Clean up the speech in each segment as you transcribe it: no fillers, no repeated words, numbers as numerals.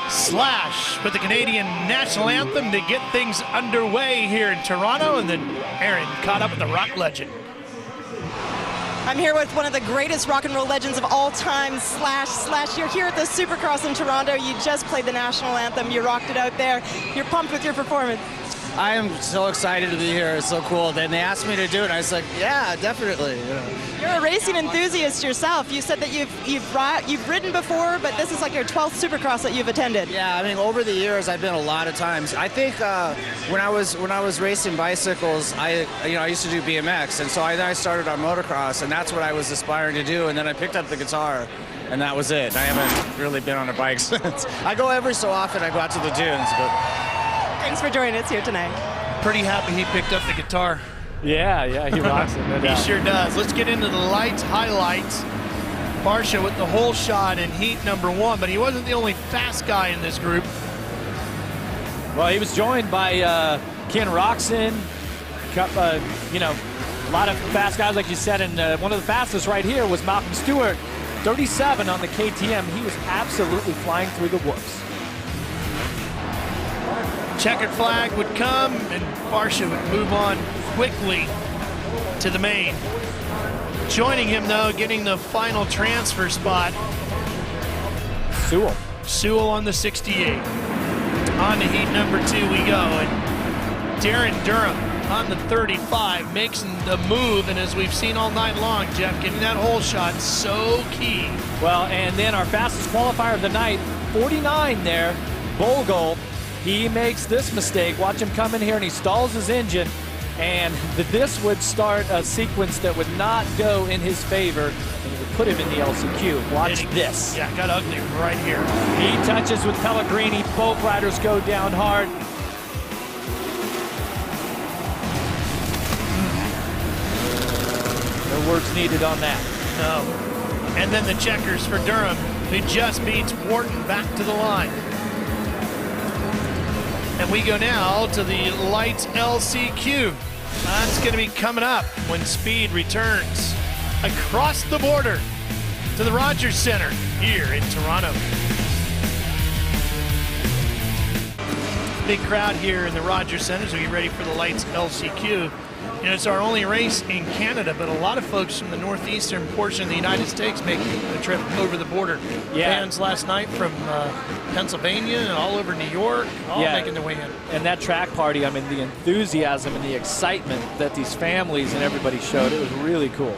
Slash with the Canadian national anthem to get things underway here in Toronto, and then Aaron caught up with the rock legend. I'm here with one of the greatest rock and roll legends of all time, Slash. Slash, you're here at the Supercross in Toronto. You just played the national anthem. You rocked it out there. You're pumped with your performance. I am so excited to be here. It's so cool. Then they asked me to do it, and I was like, yeah, definitely. You're a racing enthusiast yourself. You said that you've ridden before, but this is like your 12th Supercross that you've attended. Yeah, I mean, over the years, I've been a lot of times. I think when I was racing bicycles, I used to do BMX, and so I started on motocross, and that's what I was aspiring to do. And then I picked up the guitar, and that was it. I haven't really been on a bike since. I go every so often. I go out to the dunes, but. Thanks for joining us here tonight. Pretty happy he picked up the guitar. Yeah, he rocks it, no doubt. He sure does. Let's get into the lights, highlights. Barsha with the whole shot in heat number 1, but he wasn't the only fast guy in this group. Well, he was joined by Ken Roxon, a lot of fast guys, like you said, and one of the fastest right here was Malcolm Stewart, 37 on the KTM. He was absolutely flying through the whoops. Checkered flag would come, and Barsha would move on quickly to the main. Joining him, though, getting the final transfer spot. Sewell on the 68. On to heat number 2 we go, and Darren Durham on the 35 makes the move, and as we've seen all night long, Jeff, getting that hole shot so key. Well, and then our fastest qualifier of the night, 49 there, Bogle. He makes this mistake. Watch him come in here, and he stalls his engine, and this would start a sequence that would not go in his favor, and it would put him in the LCQ. Watch this. Yeah, got ugly right here. He touches with Pellegrini. Both riders go down hard. No words needed on that. No. And then the checkers for Durham, who just beats Wharton back to the line. And we go now to the lights LCQ. That's going to be coming up when speed returns across the border to the Rogers Center here in Toronto. Big crowd here in the Rogers Center as we get ready for the lights LCQ. You know, it's our only race in Canada, but a lot of folks from the northeastern portion of the United States make the trip over the border. Yeah. Fans last night from Pennsylvania and all over New York, all making their way in. And that track party, I mean, the enthusiasm and the excitement that these families and everybody showed, it was really cool.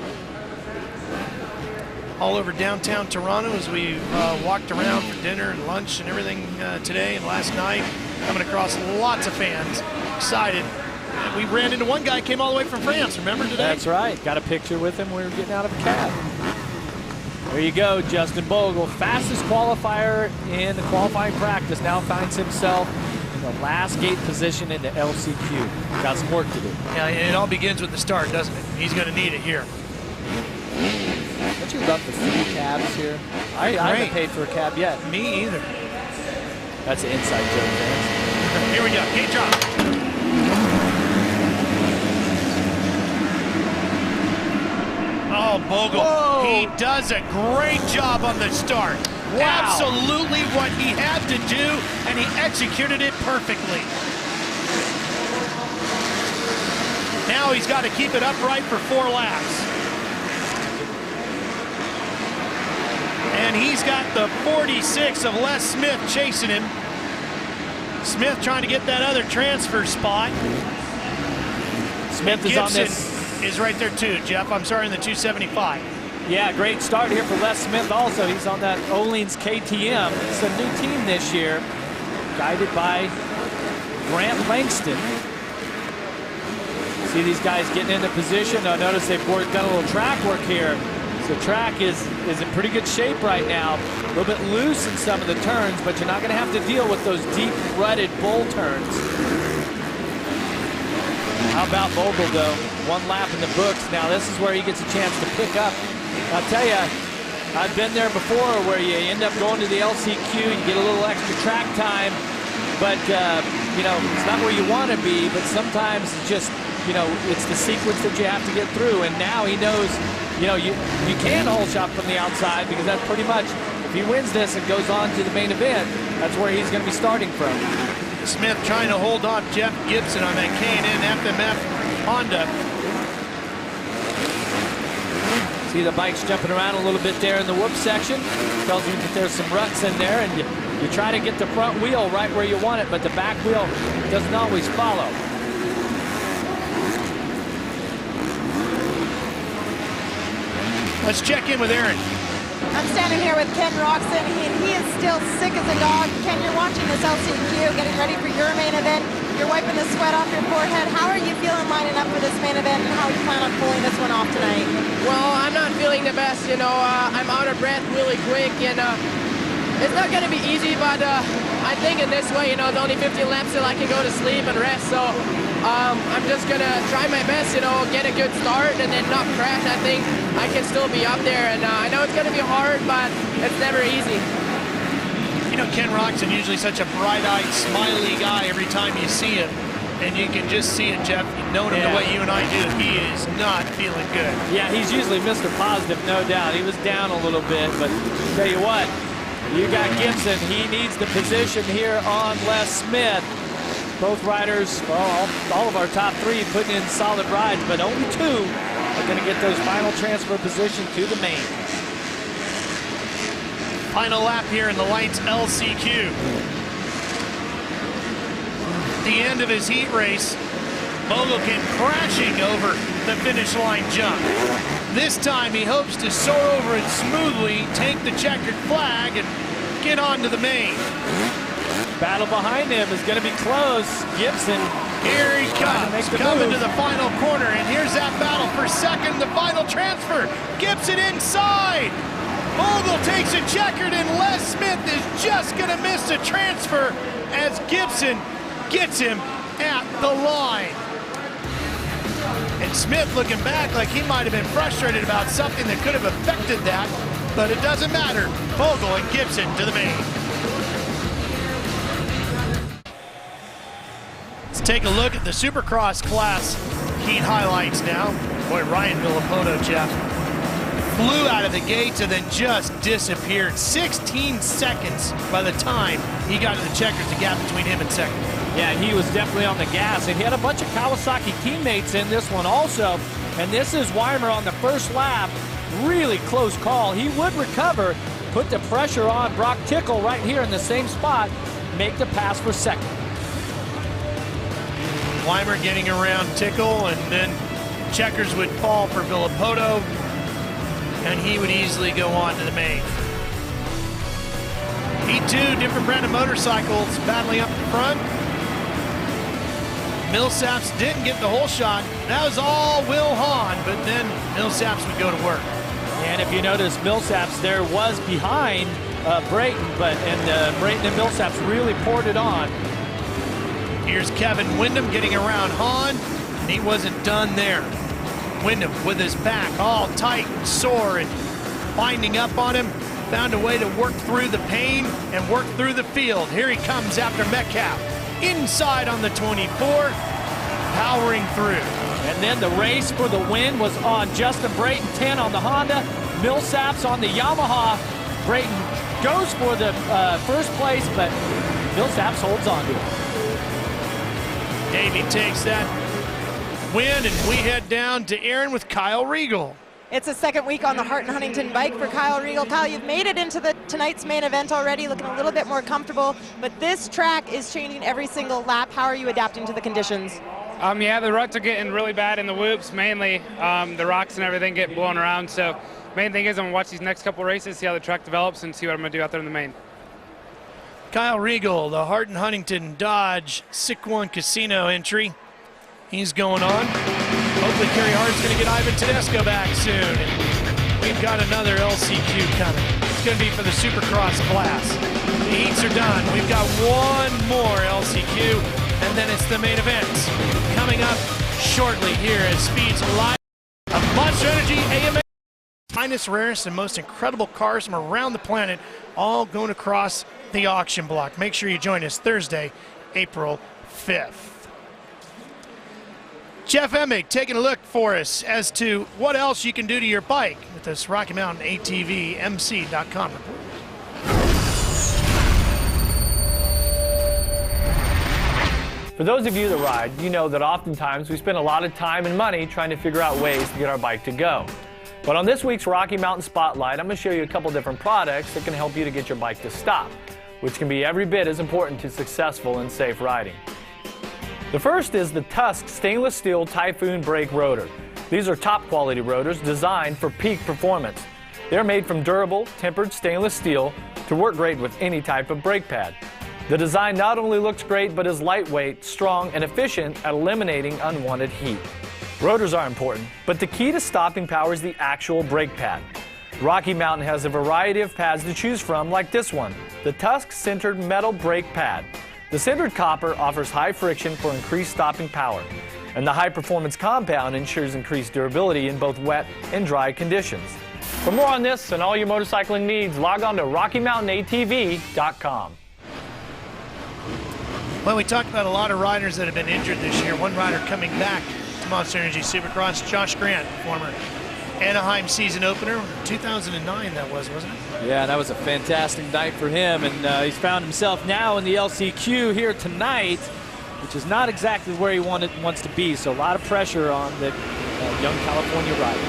All over downtown Toronto as we walked around for dinner and lunch and everything today and last night, coming across lots of fans, excited. We ran into one guy, came all the way from France, remember today? That's right. Got a picture with him. We were getting out of a cab. There you go, Justin Bogle, fastest qualifier in the qualifying practice, now finds himself in the last gate position in the LCQ. Got some work to do. Yeah, it all begins with the start, doesn't it? He's going to need it here. Don't you love the free cabs here? I haven't paid for a cab yet. Me either. That's an inside joke, man. Here we go, gate drop. Oh, Bogle, Whoa. He does a great job on the start. Wow. Absolutely what he had to do, and he executed it perfectly. Now he's got to keep it upright for 4 laps. And he's got the 46 of Les Smith chasing him. Smith trying to get that other transfer spot. Smith is on this. Is right there too, Jeff. I'm sorry, in the 275. Yeah, great start here for Les Smith also. He's on that Olean's KTM. It's a new team this year, guided by Grant Langston. See these guys getting into position. Now notice they've done a little track work here. So track is in pretty good shape right now. A little bit loose in some of the turns, but you're not going to have to deal with those deep rutted bull turns. How about Bogle, though? 1 lap in the books. Now, this is where he gets a chance to pick up. I'll tell you, I've been there before where you end up going to the LCQ, you get a little extra track time, but, you know, it's not where you want to be, but sometimes it's just, you know, it's the sequence that you have to get through. And now he knows, you know, you can hole shot from the outside because that's pretty much If he wins this and goes on to the main event, that's where he's going to be starting from. Smith trying to hold off Jeff Gibson on that K&N FMF Honda. See the bikes jumping around a little bit there in the whoop section. Tells you that there's some ruts in there, and you try to get the front wheel right where you want it, but the back wheel doesn't always follow. Let's check in with Aaron. I'm standing here with Ken Roxon, and he is still sick as a dog. Ken, you're watching this LCQ, getting ready for your main event. You're wiping the sweat off your forehead. How are you feeling lining up for this main event, and how you plan on pulling this one off tonight? Well, I'm not feeling the best, you know. I'm out of breath really quick, and it's not going to be easy, but I think in this way, you know, it's only 15 laps till I can go to sleep and rest, so I'm just going to try my best, you know, get a good start and then not crash. I think I can still be up there, and I know it's going to be hard, but it's never easy. You know, Ken Roxon usually such a bright-eyed, smiley guy every time you see him. And you can just see it, Jeff. Knowing him the way you and I do, he is not feeling good. Yeah, he's usually Mr. Positive, no doubt. He was down a little bit, but tell you what, you got Gibson. He needs the position here on Les Smith. Both riders, well, all of our top three putting in solid rides, but only two are going to get those final transfer positions to the main. Final lap here in the Lights LCQ. The end of his heat race, Mogul came crashing over the finish line jump. This time he hopes to soar over it smoothly, take the checkered flag, and get on to the main. Battle behind him is going to be close. Gibson. Here he comes, coming to the final corner, and here's that battle for second, the final transfer. Gibson inside. Mogul takes a checkered, and Les Smith is just going to miss the transfer as Gibson gets him at the line. And Smith looking back like he might have been frustrated about something that could have affected that, but it doesn't matter. Mogul and Gibson to the main. Let's take a look at the Supercross class heat highlights now. Boy, Ryan Villapoto, Jeff, flew out of the gates and then just disappeared. 16 seconds by the time he got to the checkers, the gap between him and second. Yeah, he was definitely on the gas, and he had a bunch of Kawasaki teammates in this one also. And this is Weimer on the first lap. Really close call. He would recover, put the pressure on Brock Tickle right here in the same spot, make the pass for second. Weimer getting around Tickle, and then checkers would fall for Villapoto, and he would easily go on to the main. E2, different brand of motorcycles battling up the front. Millsaps didn't get the whole shot. That was all Will Hahn, but then Millsaps would go to work. And if you notice, Millsaps there was behind Brayton, and Brayton and Millsaps really poured it on. Here's Kevin Windham getting around Hahn, and he wasn't done there. Windham with his back all tight and sore and binding up on him, found a way to work through the pain and work through the field. Here he comes after Metcalf. Inside on the 24, powering through. And then the race for the win was on Justin Brayton, 10 on the Honda, Millsaps on the Yamaha. Brayton goes for the first place, but Millsaps holds on to it. Davey takes that win, and we head down to Aaron with Kyle Regal. It's a second week on the Hart and Huntington bike for Kyle Regal. Kyle, you've made it into tonight's main event already, looking a little bit more comfortable, but this track is changing every single lap. How are you adapting to the conditions? Yeah, the ruts are getting really bad in the whoops, mainly. The rocks and everything get blown around, so main thing is I'm gonna watch these next couple races, see how the track develops, and see what I'm gonna do out there in the main. Kyle Regal, the Hart and Huntington Dodge SIC-1 Casino entry. He's going on. Hopefully Kerry Hart's going to get Ivan Tedesco back soon. And we've got another LCQ coming. It's going to be for the Supercross class. The heats are done. We've got one more LCQ, and then it's the main events. Coming up shortly here as Speed's live of Monster Energy AMA. Finest, rarest, and most incredible cars from around the planet, all going across the auction block. Make sure you join us Thursday, April 5th. Jeff Emig taking a look for us as to what else you can do to your bike with this Rocky Mountain ATV MC.com report. For those of you that ride, you know that oftentimes we spend a lot of time and money trying to figure out ways to get our bike to go. But on this week's Rocky Mountain Spotlight, I'm going to show you a couple different products that can help you to get your bike to stop, which can be every bit as important to successful and safe riding. The first is the Tusk stainless steel Typhoon brake rotor. These are top quality rotors designed for peak performance. They're made from durable, tempered stainless steel to work great with any type of brake pad. The design not only looks great, but is lightweight, strong, and efficient at eliminating unwanted heat. Rotors are important, but the key to stopping power is the actual brake pad. Rocky Mountain has a variety of pads to choose from, like this one, the Tusk Centered Metal Brake Pad. The centered copper offers high friction for increased stopping power, and the high-performance compound ensures increased durability in both wet and dry conditions. For more on this and all your motorcycling needs, log on to RockyMountainATV.com. Well, we talked about a lot of riders that have been injured this year. One rider coming back to Monster Energy Supercross, Josh Grant, former Anaheim season opener, 2009 that was, wasn't it? Yeah, that was a fantastic night for him, and he's found himself now in the LCQ here tonight, which is not exactly where he wants to be, so a lot of pressure on the young California rider.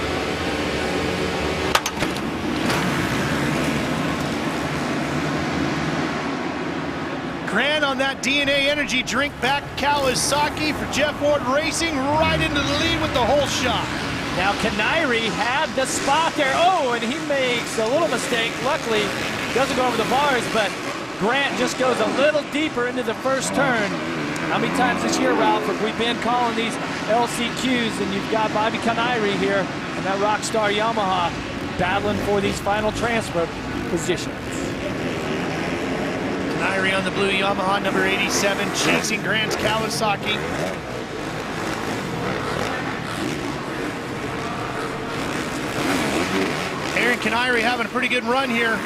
Grant on that DNA Energy drink back Kawasaki for Jeff Ward Racing, right into the lead with the whole shot. Now Kanairi had the spot there. Oh, and he makes a little mistake. Luckily, doesn't go over the bars, but Grant just goes a little deeper into the first turn. How many times this year, Ralph, have we been calling these LCQs, and you've got Bobby Kanairi here and that Rockstar Yamaha battling for these final transfer positions. Kanairi on the blue Yamaha, number 87, chasing Grant's Kawasaki. Aaron Kanairi having a pretty good run here.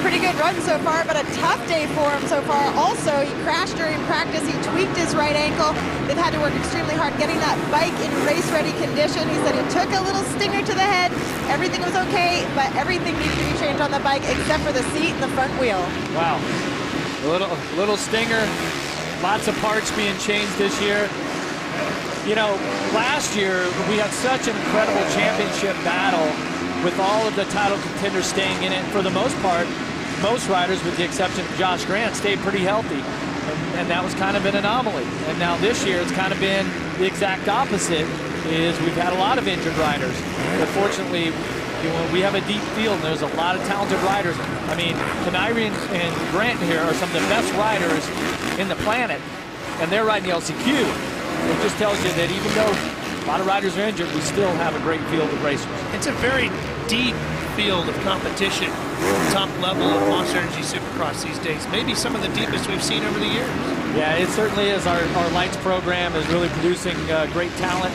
Pretty good run so far, but a tough day for him so far. Also, he crashed during practice. He tweaked his right ankle. They've had to work extremely hard getting that bike in race-ready condition. He said he took a little stinger to the head. Everything was okay, but everything needs to be changed on the bike except for the seat and the front wheel. Wow. A little stinger. Lots of parts being changed this year. You know, last year we had such an incredible championship battle with all of the title contenders staying in it. For the most part, most riders, with the exception of Josh Grant, stayed pretty healthy. And that was kind of an anomaly. And now this year it's kind of been the exact opposite, is we've had a lot of injured riders. But fortunately, we have a deep field, and there's a lot of talented riders. I mean, Kanairi and Grant here are some of the best riders in the planet, and they're riding the LCQ. It just tells you that even though a lot of riders are injured, we still have a great field of racers. It's a very deep field of competition, top level of Monster Energy Supercross these days. Maybe some of the deepest we've seen over the years. Yeah, it certainly is. Our Lights program is really producing great talent.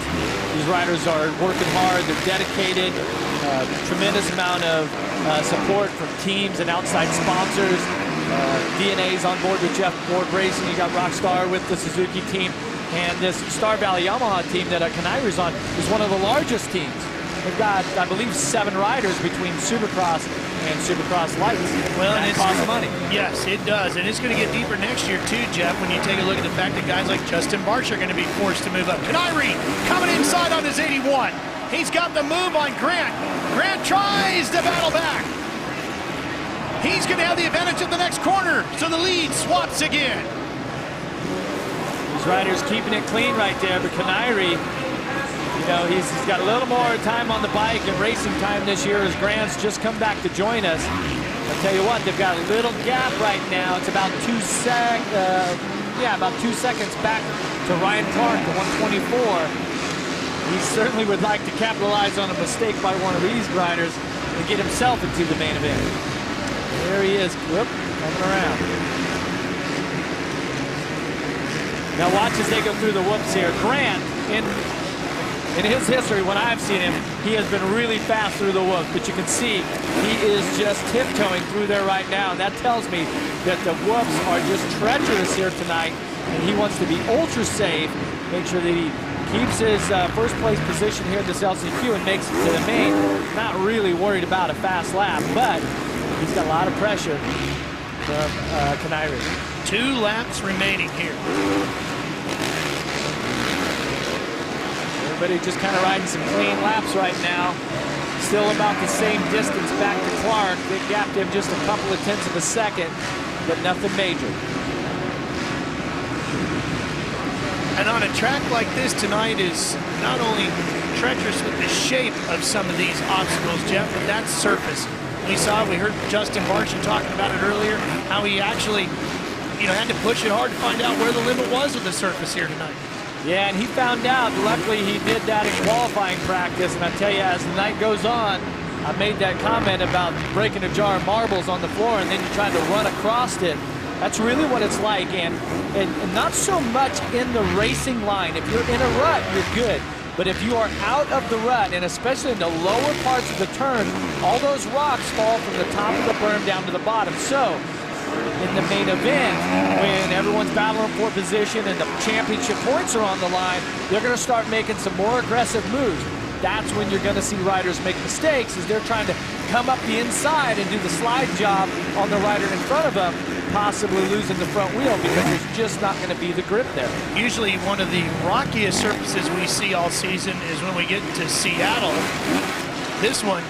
These riders are working hard, they're dedicated, tremendous amount of support from teams and outside sponsors. DNA's on board with Jeff Ward Racing. You got Rockstar with the Suzuki team. And this Star Valley Yamaha team that Kanairi's on is one of the largest teams. They've got, I believe, 7 riders between Supercross and Supercross Lights. Well, and it costs money. Yes, it does. And it's going to get deeper next year, too, Jeff, when you take a look at the fact that guys like Justin Barsh are going to be forced to move up. Kanairi coming inside on his 81. He's got the move on Grant. Grant tries to battle back. He's going to have the advantage of the next corner, so the lead swaps again. These riders keeping it clean right there, but Kanairi, you know, he's got a little more time on the bike and racing time this year as Grant's just come back to join us. I'll tell you what, they've got a little gap right now. It's about 2 seconds back to Ryan Clark, the 124. He certainly would like to capitalize on a mistake by one of these riders and get himself into the main event. There he is, coming around. Now watch as they go through the whoops here. Grant, in his history, when I've seen him, he has been really fast through the whoops, but you can see he is just tiptoeing through there right now, and that tells me that the whoops are just treacherous here tonight, and he wants to be ultra safe, make sure that he keeps his first place position here at this LCQ and makes it to the main. Not really worried about a fast lap, but he's got a lot of pressure from Kanairi. 2 laps remaining here. but he's just kind of riding some clean laps right now. Still about the same distance back to Clark. They gapped him just a couple of tenths of a second, but nothing major. And on a track like this tonight is not only treacherous with the shape of some of these obstacles, Jeff, but that surface. We heard Justin Barcia talking about it earlier, how he actually, had to push it hard to find out where the limit was with the surface here tonight. Yeah, and he found out. Luckily, he did that in qualifying practice. And I tell you, as the night goes on, I made that comment about breaking a jar of marbles on the floor and then you try to run across it. That's really what it's like, and not so much in the racing line. If you're in a rut, you're good. But if you are out of the rut, and especially in the lower parts of the turn, all those rocks fall from the top of the berm down to the bottom. So, in the main event, when everyone's battling for position and the championship points are on the line, they're going to start making some more aggressive moves. That's when you're going to see riders make mistakes, as they're trying to come up the inside and do the slide job on the rider in front of them, possibly losing the front wheel because there's just not going to be the grip there. Usually one of the rockiest surfaces we see all season is when we get to Seattle. This one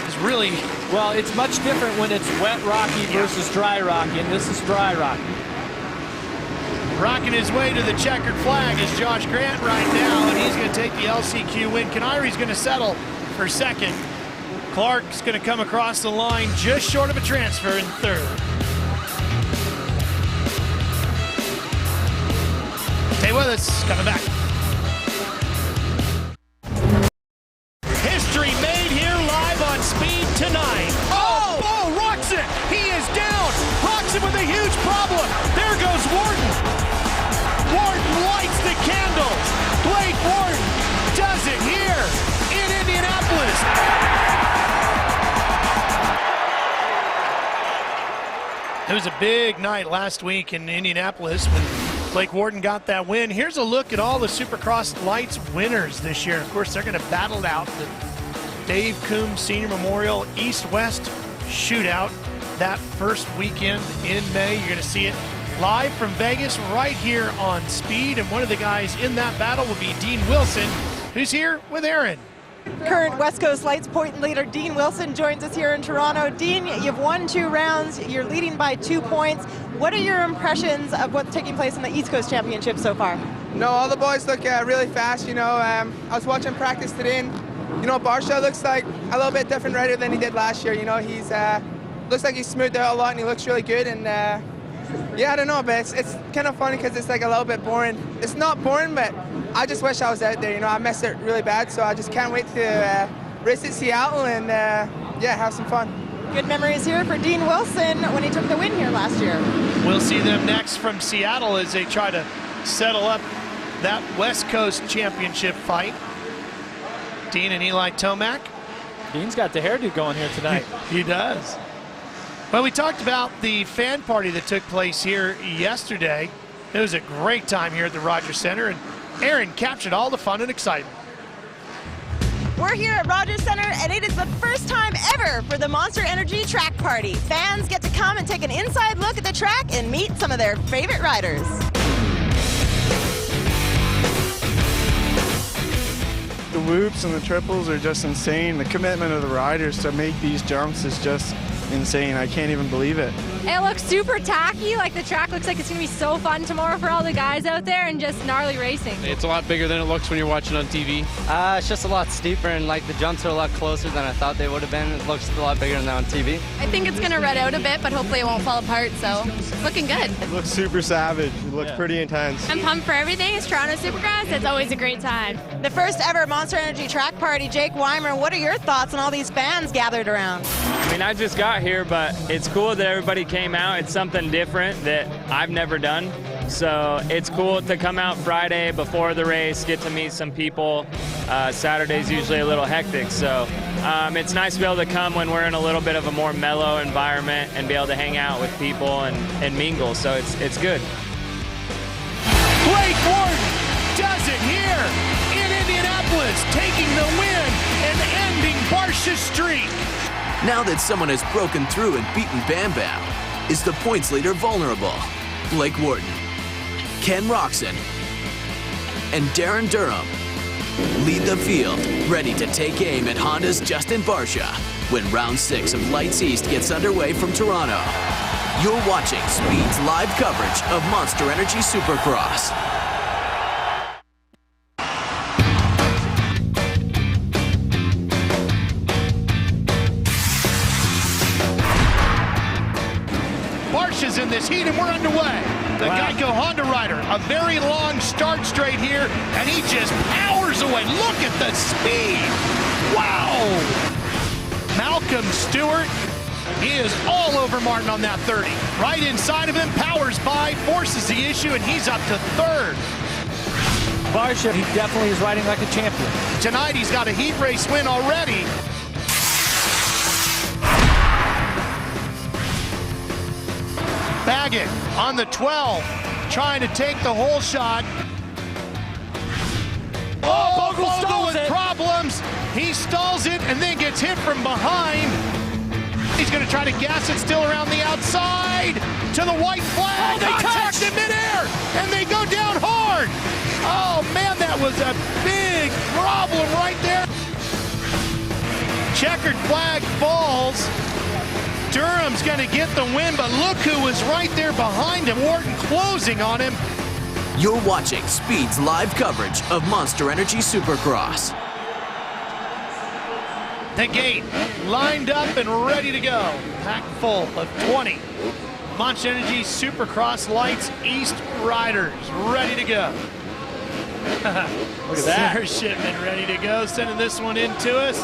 is really... Well, it's much different when it's wet rocky versus dry rocky, and this is dry rocky. Rocking his way to the checkered flag is Josh Grant right now, and he's going to take the LCQ win. Canari's going to settle for second. Clark's going to come across the line just short of a transfer in third. Stay with us, coming back. History made here live on Speed tonight. Oh, Roxon, he is down. Roxon with a huge problem. There goes Warden. Warden lights the candles. Blake Warden does it here in Indianapolis. It was a big night last week in Indianapolis when Blake Warden got that win. Here's a look at all the Supercross Lights winners this year. Of course, they're going to battle it out the Dave Coombs Senior Memorial East-West Shootout that first weekend in May. You're going to see it live from Vegas right here on Speed. And one of the guys in that battle will be Dean Wilson, who's here with Aaron. Current West Coast Lights point leader Dean Wilson joins us here in Toronto. Dean, you've won 2 rounds. You're leading by 2 points. What are your impressions of what's taking place in the East Coast Championship so far? No, all the boys look really fast. I was watching practice today, and Barcia looks like a little bit different rider than he did last year. He's looks like he's smoothed out a lot, and he looks really good. And yeah, I don't know, but it's kind of funny because it's like a little bit boring. It's not boring, but I just wish I was out there. I missed it really bad, so I just can't wait to race at Seattle and yeah, have some fun. Good memories here for Dean Wilson when he took the win here last year. We'll see them next from Seattle as they try to settle up that West Coast Championship fight. Dean and Eli Tomac. Dean's got the hairdo going here tonight. He does. Well, we talked about the fan party that took place here yesterday. It was a great time here at the Rogers Center, and Aaron captured all the fun and excitement. We're here at Rogers Center, and it is the first time ever for the Monster Energy Track Party. Fans get to come and take an inside look at the track and meet some of their favorite riders. The whoops and the triples are just insane. The commitment of the riders to make these jumps is just insane. I can't even believe it. It looks super tacky. Like the track looks like it's going to be so fun tomorrow for all the guys out there and just gnarly racing. It's a lot bigger than it looks when you're watching on TV. It's just a lot steeper, and like the jumps are a lot closer than I thought they would have been. It looks a lot bigger than on TV. I think it's going to red out a bit, but hopefully it won't fall apart, so it's looking good. It looks super savage. It looks pretty intense. I'm pumped for everything. It's Toronto Supercross. It's always a great time. The first ever Monster Energy Track Party. Jake Weimer, what are your thoughts on all these fans gathered around? I mean, I just got here, but it's cool that everybody came out. It's something different that I've never done. So it's cool to come out Friday before the race, get to meet some people. Saturday's usually a little hectic, so it's nice to be able to come when we're in a little bit of a more mellow environment and be able to hang out with people and mingle, so it's good. Blake Warden does it here in Indianapolis, taking the win and ending Barcia's streak. Now that someone has broken through and beaten Bam Bam, is the points leader vulnerable? Blake Warden, Ken Roxon, and Darren Durham lead the field, ready to take aim at Honda's Justin Barcia when round 6 of Lights East gets underway from Toronto. You're watching Speed's live coverage of Monster Energy Supercross. Barcia's in this heat and we're underway. The Geico Honda rider, a very long start straight here, and he just powers away. Look at the speed. Wow. Malcolm Stewart, he is all over Martin on that 30. Right inside of him, powers by, forces the issue, and he's up to third. Barcia, he definitely is riding like a champion. Tonight, he's got a heat race win already. Baggett on the 12, trying to take the whole shot. Oh, Bogle with problems. He stalls it and then gets hit from behind. He's going to try to gas it still around the outside to the white flag. Oh, they contact in midair, and they go down hard. Oh, man, that was a big problem right there. Checkered flag falls. Durham's going to get the win, but look who was right there behind him. Wharton closing on him. You're watching Speed's live coverage of Monster Energy Supercross. The gate lined up and ready to go. Packed full of 20 Monster Energy Supercross Lights East riders ready to go. Look at that. Sarah Shipman ready to go, sending this one in to us.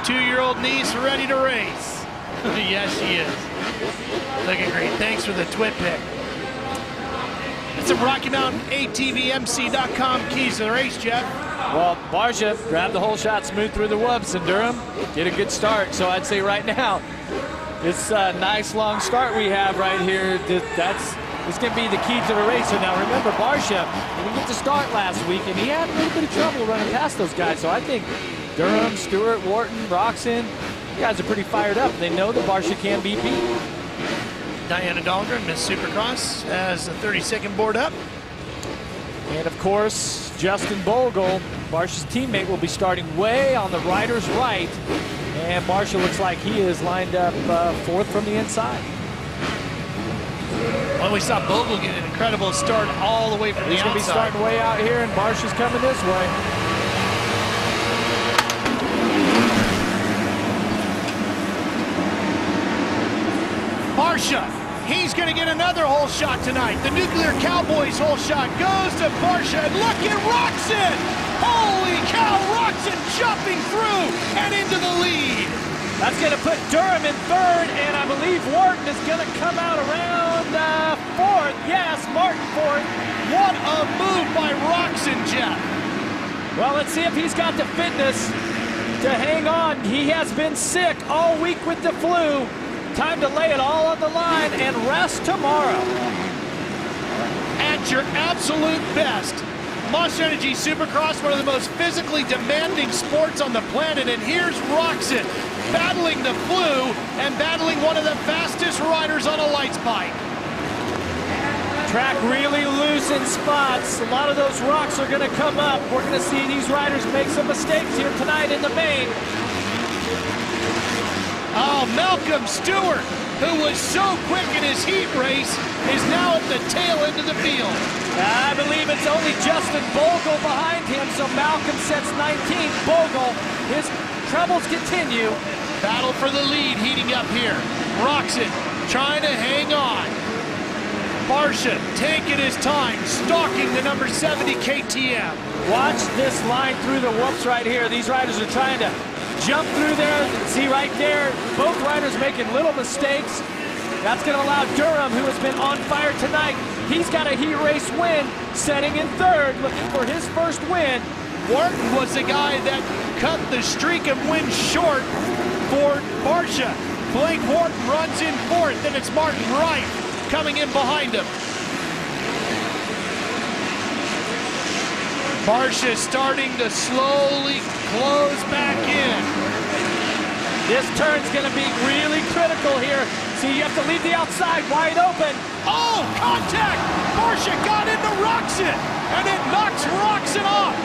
2-year-old niece ready to race. Yes, she is. Looking great. Thanks for the twit pick. It's a Rocky Mountain ATVMC.com keys to the race, Jeff. Well, Barcia grabbed the whole shot smooth through the whoops, and Durham did a good start. So I'd say right now, this nice long start we have right here, it's going to be the key to the race. So now remember, Barcia didn't get to start last week, and he had a little bit of trouble running past those guys. So I think Durham, Stewart, Wharton, Roxon, you guys are pretty fired up. They know that Barcia can be beat. Diana Dahlgren, Miss Supercross, has the 32nd board up. And of course, Justin Bogle, Barcia's teammate, will be starting way on the rider's right. And Barcia looks like he is lined up fourth from the inside. Well, we saw Bogle get an incredible start all the way from the outside. He's going to be starting way out here, and Barcia's coming this way. Barcia, he's going to get another hole shot tonight. The Nuclear Cowboys hole shot goes to Barcia, and look at Roxon! Holy cow, Roxon jumping through and into the lead. That's going to put Durham in third, and I believe Wharton is going to come out around fourth. Yes, Martin fourth. What a move by Roxon, Jeff. Well, let's see if he's got the fitness to hang on. He has been sick all week with the flu. Time to lay it all on the line and rest tomorrow. At your absolute best. Monster Energy Supercross, one of the most physically demanding sports on the planet, and here's Roxon battling the flu and battling one of the fastest riders on a lights bike. Track really loose in spots. A lot of those rocks are going to come up. We're going to see these riders make some mistakes here tonight in the main. Oh, Malcolm Stewart, who was so quick in his heat race, is now at the tail end of the field. I believe it's only Justin Bogle behind him, so Malcolm sets 19th. Bogle, his troubles continue. Battle for the lead heating up here. Roxon trying to hang on. Barcia taking his time, stalking the number 70 KTM. Watch this line through the whoops right here. These riders are trying to jump through there. See right there, both riders making little mistakes. That's going to allow Durham, who has been on fire tonight. He's got a heat race win, setting in third, looking for his first win. Wharton was the guy that cut the streak of wins short for Barcia. Blake Wharton runs in fourth, then it's Martin Wright coming in behind him. Barcia starting to slowly close back in. This turn's going to be really critical here. See, you have to leave the outside wide open. Oh, contact! Barcia got into Roxon, and it knocks Roxon off.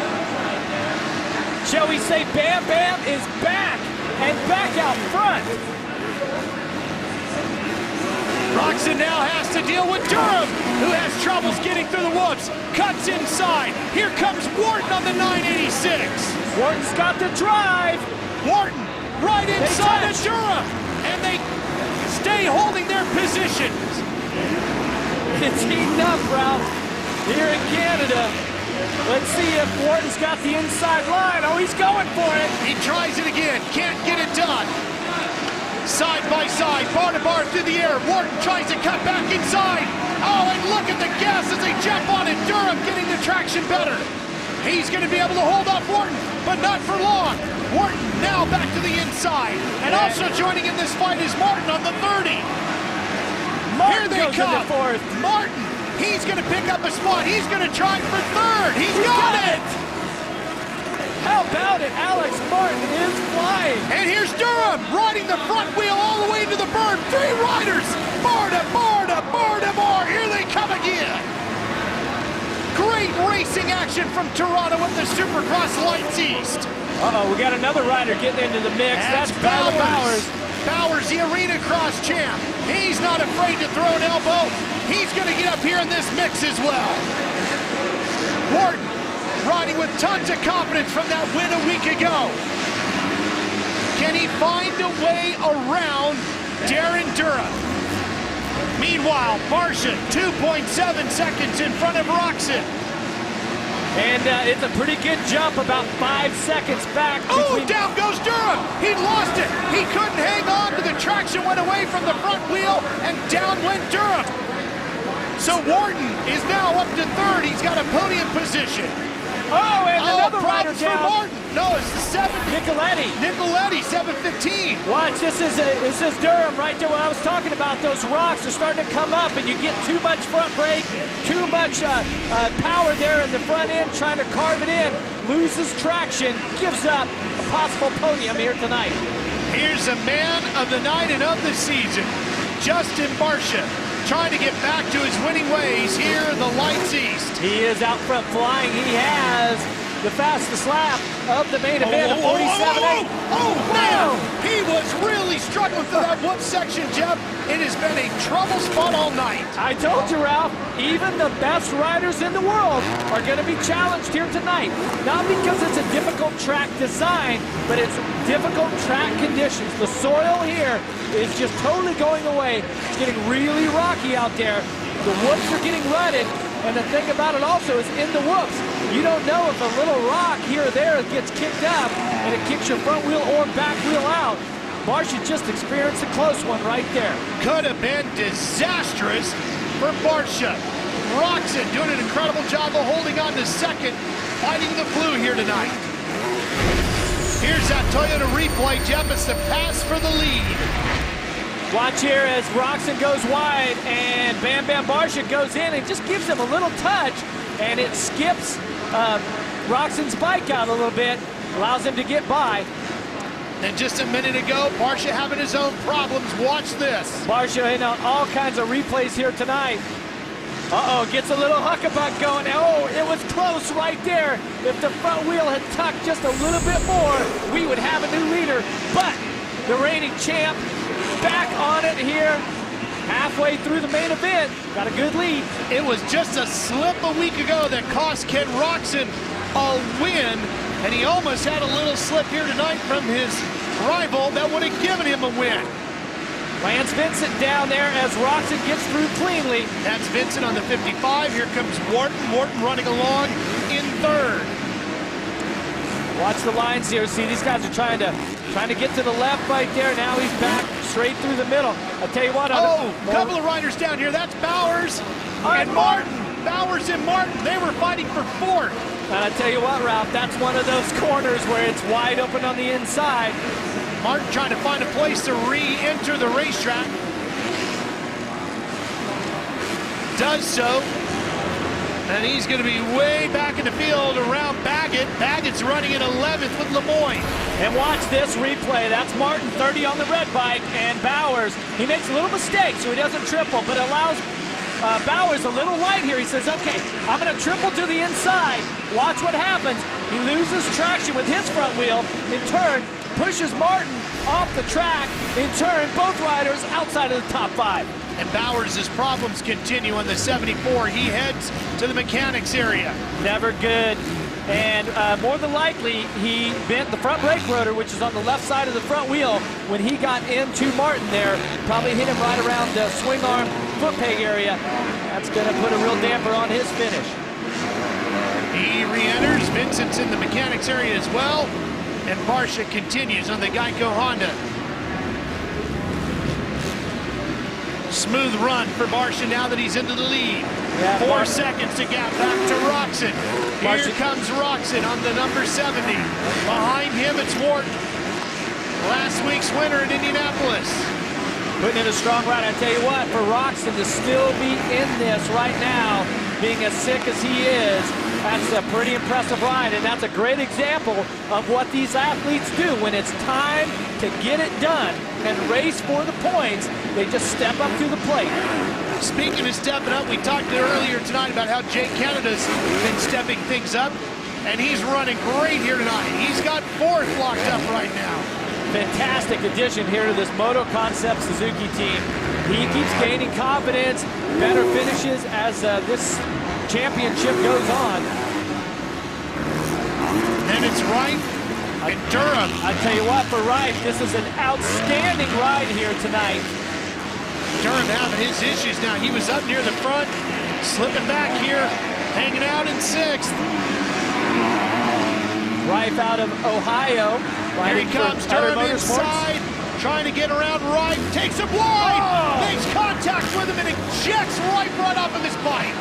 Shall we say Bam Bam is back and back out front. Roczen now has to deal with Durham, who has troubles getting through the whoops. Cuts inside. Here comes Wharton on the 986. Wharton's got the drive. Wharton right inside of Durham. And they stay holding their positions. It's heating up, Ralph, here in Canada. Let's see if Wharton's got the inside line. Oh, he's going for it. He tries it again. Can't get it done. Side by side, bar to bar through the air. Wharton tries to cut back inside. Oh, and look at the gas as they jump on it. Durham getting the traction better. He's going to be able to hold off Wharton, but not for long. Wharton now back to the inside. And also joining in this fight is Martin on the 30. Martin Here they come. Fourth. Martin, he's going to pick up a spot. He's going to try for third. He's got it. How about it? Alex Martin is flying. And here's Durham riding the front wheel all the way to the berm. 3 riders. Bar to bar to bar to bar. Here they come again. Great racing action from Toronto with the Supercross Lights East. Uh-oh, we got another rider getting into the mix. That's Bowers. Bowers, the arena cross champ. He's not afraid to throw an elbow. He's going to get up here in this mix as well. Wharton riding with tons of confidence from that win a week ago. Can he find a way around Darren Durham? Meanwhile, Marcia, 2.7 seconds in front of Roczen. And it's a pretty good jump, about 5 seconds back. Oh, down goes Durham. He lost it. He couldn't hang on to the traction, went away from the front wheel, and down went Durham. So Wharton is now up to third. He's got a podium position. Oh, and another rider down. For Martin. No, it's the 7. Nicoletti, 7:15. Watch, this is Durham right there. What I was talking about, those rocks are starting to come up, and you get too much front brake, too much power there in the front end, trying to carve it in, loses traction, gives up a possible podium here tonight. Here's a man of the night and of the season, Justin Barcia, trying to get back to his winning ways here in the Lights East. He is out front flying. He has the fastest lap of the main event, a 47.8. Oh, man! He was really struggling through that whoop section, Jeff. It has been a trouble spot all night. I told you, Ralph, even the best riders in the world are going to be challenged here tonight. Not because it's a difficult track design, but it's difficult track conditions. The soil here is just totally going away. It's getting really rocky out there. The whoops are getting rutted. And the thing about it also is in the whoops, you don't know if a little rock here or there gets kicked up and it kicks your front wheel or back wheel out. Barcia just experienced a close one right there. Could have been disastrous for Barcia. Roczen doing an incredible job of holding on to second, fighting the flu here tonight. Here's that Toyota replay, Jeff. It's the pass for the lead. Watch here as Roczen goes wide and Bam Bam Barcia goes in and just gives him a little touch, and it skips Roczen's bike out a little bit, allows him to get by. And just a minute ago, Barcia having his own problems. Watch this. Barcia in all kinds of replays here tonight. Uh-oh, gets a little huckabuck going. Oh, it was close right there. If the front wheel had tucked just a little bit more, we would have a new leader. But the reigning champ back on it here, halfway through the main event. Got a good lead. It was just a slip a week ago that cost Ken Roczen a win, and he almost had a little slip here tonight from his rival that would have given him a win. Lance Vincent down there as Roczen gets through cleanly. That's Vincent on the 55. Here comes Wharton. Wharton running along in third. Watch the lines here. See, these guys are trying to get to the left right there. Now he's back straight through the middle. I'll tell you what. A couple of riders down here. That's Bowers and Martin. Bowers and Martin, they were fighting for fourth. And I tell you what, Ralph, that's one of those corners where it's wide open on the inside. Martin trying to find a place to re-enter the racetrack. Does so. And he's going to be way back in the field around Baggett. Baggett's running in 11th with Lemoyne. And watch this replay. That's Martin, 30 on the red bike, and Bowers. He makes a little mistake, so he doesn't triple, but allows Bauer's a little light here. He says, okay, I'm going to triple to the inside. Watch what happens. He loses traction with his front wheel. In turn, pushes Martin off the track. In turn, both riders outside of the top 5. And Bowers' problems continue on the 74. He heads to the mechanics area. Never good. And more than likely, he bent the front brake rotor, which is on the left side of the front wheel, when he got into Martin there. Probably hit him right around the swing arm foot peg area. That's going to put a real damper on his finish. He re-enters. Vincent's in the mechanics area as well. And Barsha continues on the Geico Honda. Smooth run for Barsha now that he's into the lead. Yeah, 4 seconds to gap back to Roxon. Here comes Roxon on the number 70. Behind him, it's Wharton. Last week's winner in Indianapolis. Putting in a strong ride. I tell you what, for Roxon to still be in this right now, being as sick as he is, that's a pretty impressive ride, and that's a great example of what these athletes do. When it's time to get it done and race for the points, they just step up to the plate. Speaking of stepping up, we talked earlier tonight about how Jake Canada's been stepping things up, and he's running great here tonight. He's got 4th locked up right now. Fantastic addition here to this Moto Concept Suzuki team. He keeps gaining confidence, better finishes as this championship goes on. And it's Wright and Durham. I tell you what, for Wright, this is an outstanding ride here tonight. Durham having his issues now. He was up near the front, slipping back here, hanging out in 6th. Rife out of Ohio. Here he comes, Durham inside, trying to get around Rife, takes him wide, makes contact with him and ejects Rife right off of his bike.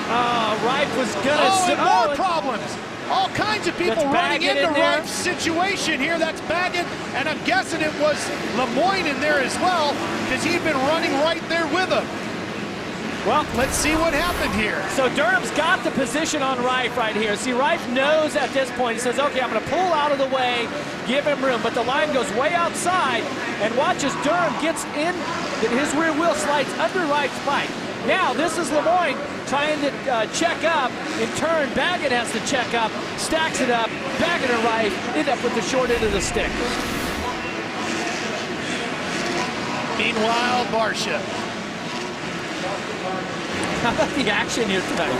Rife was gonna... and more problems. All kinds of people running into Rife's situation here. That's Baggett, and I'm guessing it was Lemoyne in there as well, because he'd been running right there with him. Well, let's see what happened here. So Durham's got the position on Rife right here. See, Rife knows at this point, he says, okay, I'm going to pull out of the way, give him room, but the line goes way outside, and watch as Durham gets in, his rear wheel slides under Rife's bike. Now, this is Lemoyne trying to check up. In turn, Baggett has to check up, stacks it up, Baggett and Rife end up with the short end of the stick. Meanwhile, Barsha. How about the action here tonight?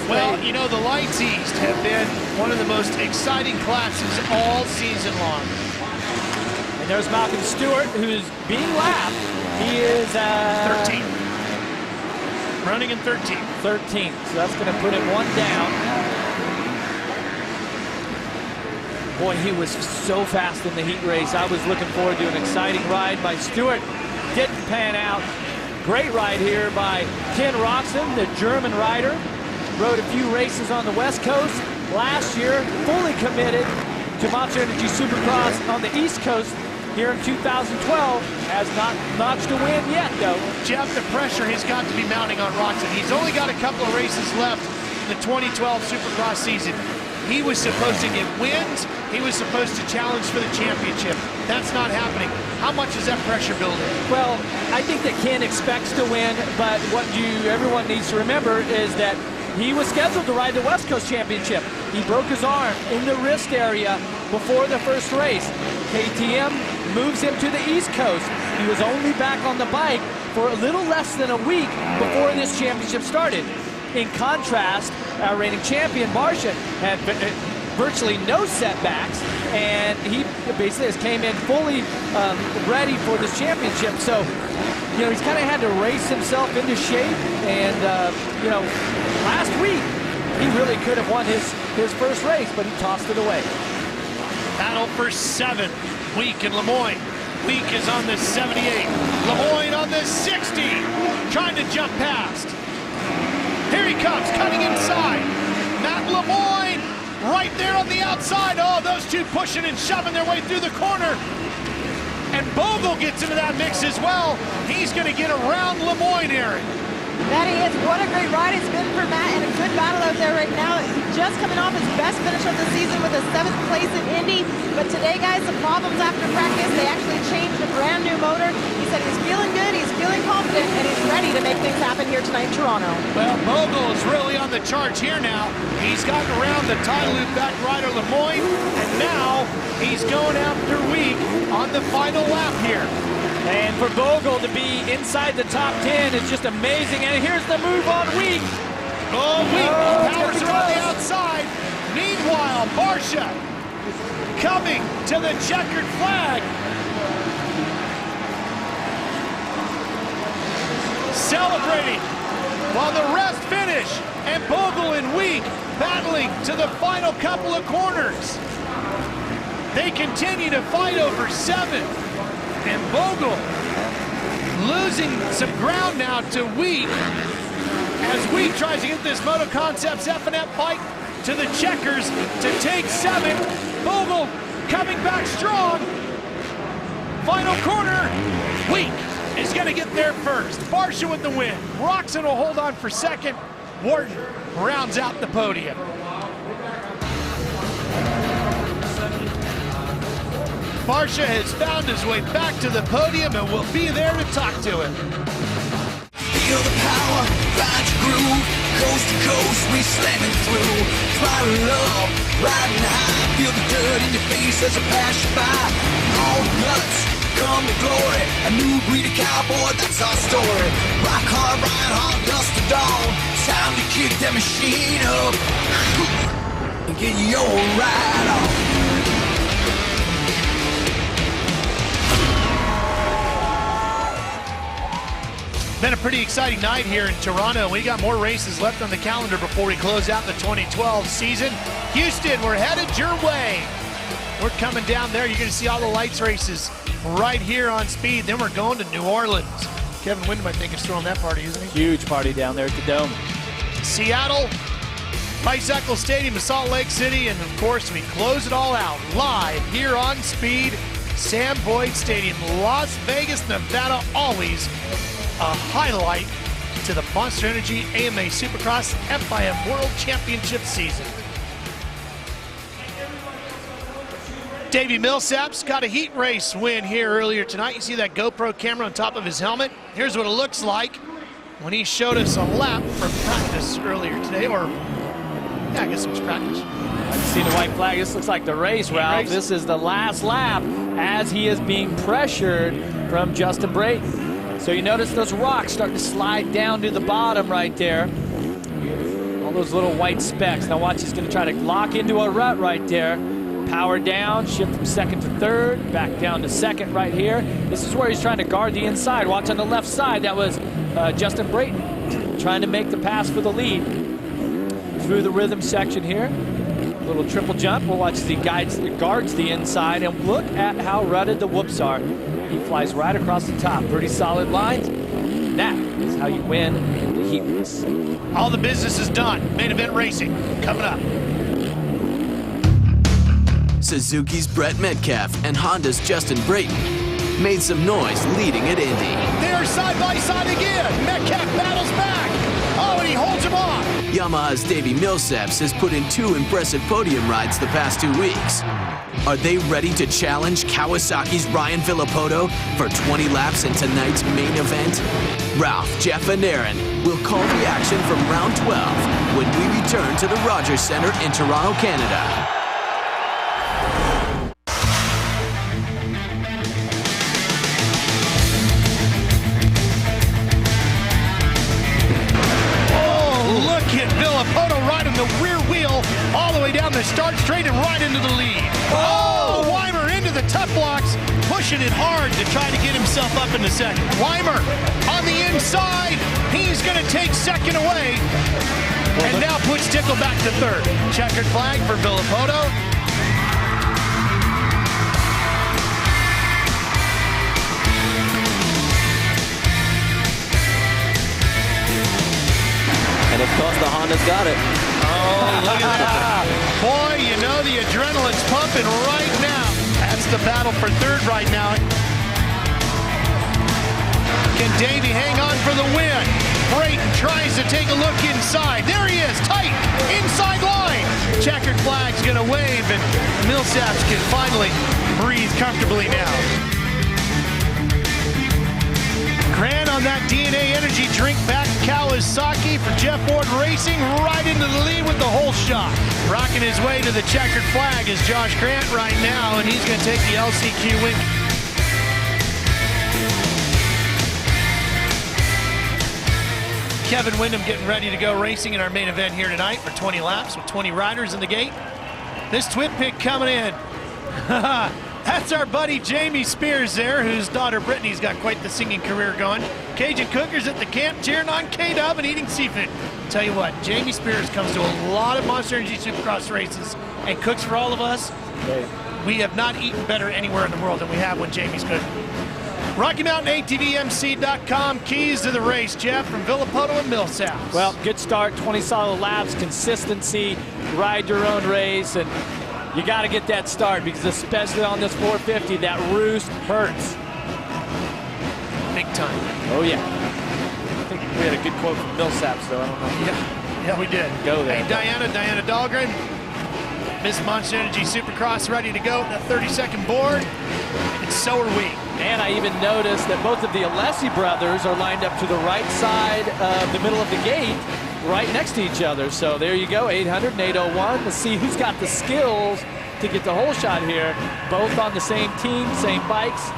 Well, you know, the Lights East have been one of the most exciting classes all season long. And there's Malcolm Stewart, who's being lapped. He is 13th. Running in 13th. 13th, so that's going to put him 1 down. Boy, he was so fast in the heat race. I was looking forward to an exciting ride by Stewart. Didn't pan out. Great ride here by Ken Roxon, the German rider. Rode a few races on the West Coast last year, fully committed to Monster Energy Supercross on the East Coast here in 2012. Has not notched a win yet, though. Jeff, the pressure has got to be mounting on Roxon. He's only got a couple of races left in the 2012 Supercross season. He was supposed to get wins. He was supposed to challenge for the championship. That's not happening. How much is that pressure building? Well, I think that Ken expects to win, but what everyone needs to remember is that he was scheduled to ride the West Coast Championship. He broke his arm in the wrist area before the first race. KTM moves him to the East Coast. He was only back on the bike for a little less than a week before this championship started. In contrast, our reigning champion, Barsha, had virtually no setbacks, and he basically came in fully ready for this championship. So, you know, he's kind of had to race himself into shape, and, you know, last week, he really could have won his first race, but he tossed it away. Battle for 7th. Week in Lemoyne. Week is on the 78. Lemoyne on the 60. Trying to jump past. Here he comes, cutting inside. Matt Lemoyne right there on the outside. Oh, those two pushing and shoving their way through the corner. And Bogle gets into that mix as well. He's going to get around Lemoyne, Aaron. That he is. What a great ride it's been for Matt, and a good battle out there right now. Just coming off his best finish of the season with a 7th place in Indy. But today, guys, the problems after practice, they actually changed a brand new motor. He said he's feeling good, he's feeling confident, and he's ready to make things happen here tonight in Toronto. Well, Bogle is really on the charge here now. He's gotten around the tie loop back rider Lemoyne, and now he's going after Week on the final lap here. And for Bogle to be inside the top 10 is just amazing. And here's the move on Week. Oh, Week powers around the outside. Meanwhile, Barsha coming to the checkered flag. Celebrating while the rest finish. And Bogle and Week battling to the final couple of corners. They continue to fight over 7th. And Bogle losing some ground now to Week as Week tries to get this Moto Concepts F&F bike to the checkers to take 7th. Bogle coming back strong. Final corner. Week is going to get there first. Barsha with the win. Roxon will hold on for 2nd. Wharton rounds out the podium. Barsha has found his way back to the podium and will be there to talk to him. Feel the power, find your groove, coast to coast, we slamming through. Flying up, riding high, feel the dirt in your face as I pass you by. All nuts, come to glory, a new breed of cowboy, that's our story. Rock hard, ride hard, dust to dawn. Time to kick that machine up and get your ride on. Been a pretty exciting night here in Toronto. We got more races left on the calendar before we close out the 2012 season. Houston, we're headed your way. We're coming down there. You're going to see all the lights races right here on Speed. Then we're going to New Orleans. Kevin Windham, I think, is throwing that party, isn't he? Huge party down there at the Dome. Seattle, Bicycle Stadium in Salt Lake City, and of course we close it all out live here on Speed, Sam Boyd Stadium, Las Vegas, Nevada. Always a highlight to the Monster Energy AMA Supercross FIM World Championship season. Davey Millsap's got a heat race win here earlier tonight. You see that GoPro camera on top of his helmet. Here's what it looks like when he showed us a lap from practice earlier today, or yeah, I guess it was practice. I see the white flag. This looks like the race, Ralph. This is the last lap as he is being pressured from Justin Brayton. So you notice those rocks starting to slide down to the bottom right there. All those little white specks. Now watch, he's going to try to lock into a rut right there. Power down, shift from 2nd to 3rd, back down to 2nd right here. This is where he's trying to guard the inside. Watch on the left side, that was Justin Brayton trying to make the pass for the lead. Through the rhythm section here. Little triple jump. We'll watch as he guards the inside, and look at how rutted the whoops are. He flies right across the top. Pretty solid lines. That is how you win the heat race. All the business is done. Main event racing coming up. Suzuki's Brett Metcalf and Honda's Justin Brayton made some noise leading at Indy. They are side by side again. Metcalf battles back. Oh, and he holds him off. Yamaha's Davey Millsaps has put in 2 impressive podium rides the past 2 weeks. Are they ready to challenge Kawasaki's Ryan Villopoto for 20 laps in tonight's main event? Ralph, Jeff, and Aaron will call the action from round 12 when we return to the Rogers Centre in Toronto, Canada. The rear wheel all the way down the start straight and right into the lead. Oh, Weimer into the tough blocks, pushing it hard to try to get himself up in the second. Weimer on the inside. He's going to take 2nd away and now puts Tickle back to 3rd. Checkered flag for Villopoto. And of course the Honda's got it. Oh, look at that. Boy, you know the adrenaline's pumping right now. That's the battle for 3rd right now. Can Davey hang on for the win? Brayton tries to take a look inside. There he is, tight, inside line. Checkered flag's gonna wave, and Millsaps can finally breathe comfortably now. Grant on that DNA Energy drink back Kawasaki for Jeff Ward Racing, right into the lead with the whole shot. Rocking his way to the checkered flag is Josh Grant right now, and he's going to take the LCQ win. Kevin Windham getting ready to go racing in our main event here tonight for 20 laps with 20 riders in the gate. This twit pick coming in. That's our buddy Jamie Spears there, whose daughter Brittany's got quite the singing career going. Cajun cookers at the camp cheering on K-Dub and eating seafood. Tell you what, Jamie Spears comes to a lot of Monster Energy Supercross races and cooks for all of us. We have not eaten better anywhere in the world than we have when Jamie's cooking. Rocky Mountain ATVMC.com, keys to the race, Jeff, from Villapoto and Millsaps. Well, good start, 20 solid laps, consistency, ride your own race, and you got to get that start because especially on this 450, that roost hurts. Big time. Oh, yeah. I think we had a good quote from Millsaps, though. I don't know. Yeah, we did. Go there. Hey, Diana Dahlgren, Miss Monster Energy Supercross, ready to go. That 32nd board, and so are we. And I even noticed that both of the Alessi brothers are lined up to the right side of the middle of the gate, right next to each other. So there you go, 800 and 801. Let's see who's got the skills to get the whole shot here. Both on the same team, same bikes.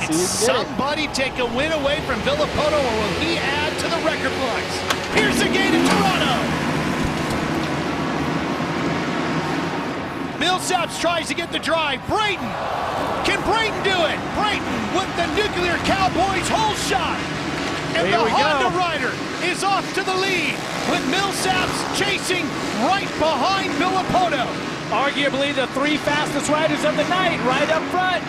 Can somebody take a win away from Villapoto, or will he add to the record books? Here's the gate in Toronto. Millsaps tries to get the drive. Brayton. Can Brayton do it? Brayton with the Nuclear Cowboys whole shot. And the Honda rider is off to the lead with Millsaps chasing right behind Villapoto. Arguably the three fastest riders of the night right up front.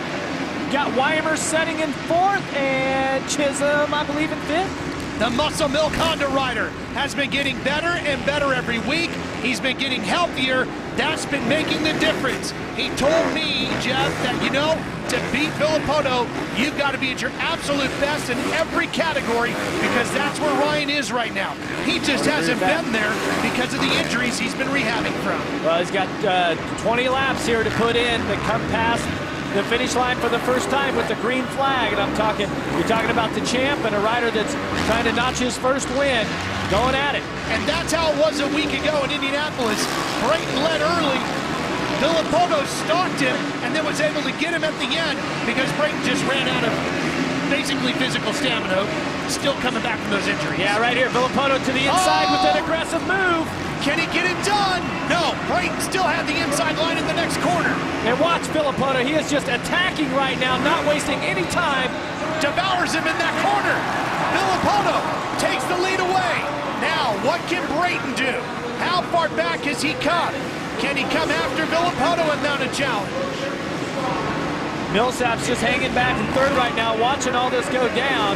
Got Weimer setting in fourth and Chisholm, I believe, in fifth. The Muscle Milk Honda rider has been getting better and better every week. He's been getting healthier. That's been making the difference. He told me, Jeff, that, you know, to beat Villapoto, you've got to be at your absolute best in every category because that's where Ryan is right now. He just hasn't been there because of the injuries he's been rehabbing from. Well, he's got 20 laps here to put in to come past the finish line for the first time with the green flag. And you're talking about the champ and a rider that's trying to notch his first win, going at it. And that's how it was a week ago in Indianapolis. Brayton led early. Villapoto stalked him and then was able to get him at the end because Brayton just ran out of basically physical stamina, still coming back from those injuries. Yeah, right here, Villapoto to the inside with an aggressive move. Can he get it done? No, Brayton still had the inside line in the next corner. And watch Villapoto, he is just attacking right now, not wasting any time. Devours him in that corner. Villapoto takes the lead away. Now, what can Brayton do? How far back has he come? Can he come after Villapoto and mount a challenge? Millsaps just hanging back in third right now, watching all this go down.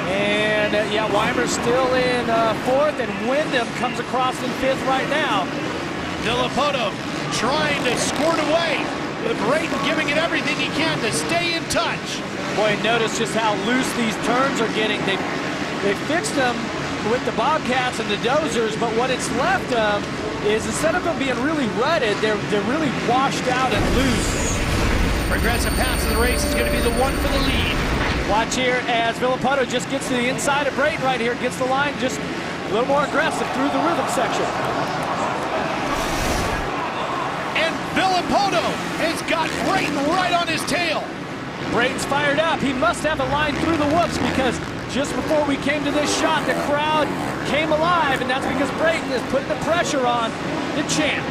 And yeah, Weimer's still in fourth, and Windham comes across in fifth right now. Villapoto trying to squirt away, with Brayton giving it everything he can to stay in touch. Boy, notice just how loose these turns are getting. They fixed them with the Bobcats and the Dozers, but what it's left of is instead of them being really rutted, they're really washed out and loose. Progressive pass of the race is going to be the one for the lead. Watch here as Villapoto just gets to the inside of Brayton right here, gets the line just a little more aggressive through the rhythm section. And Villapoto has got Brayton right on his tail. Brayton's fired up. He must have a line through the whoops because just before we came to this shot, the crowd came alive, and that's because Brayton is putting the pressure on the champ.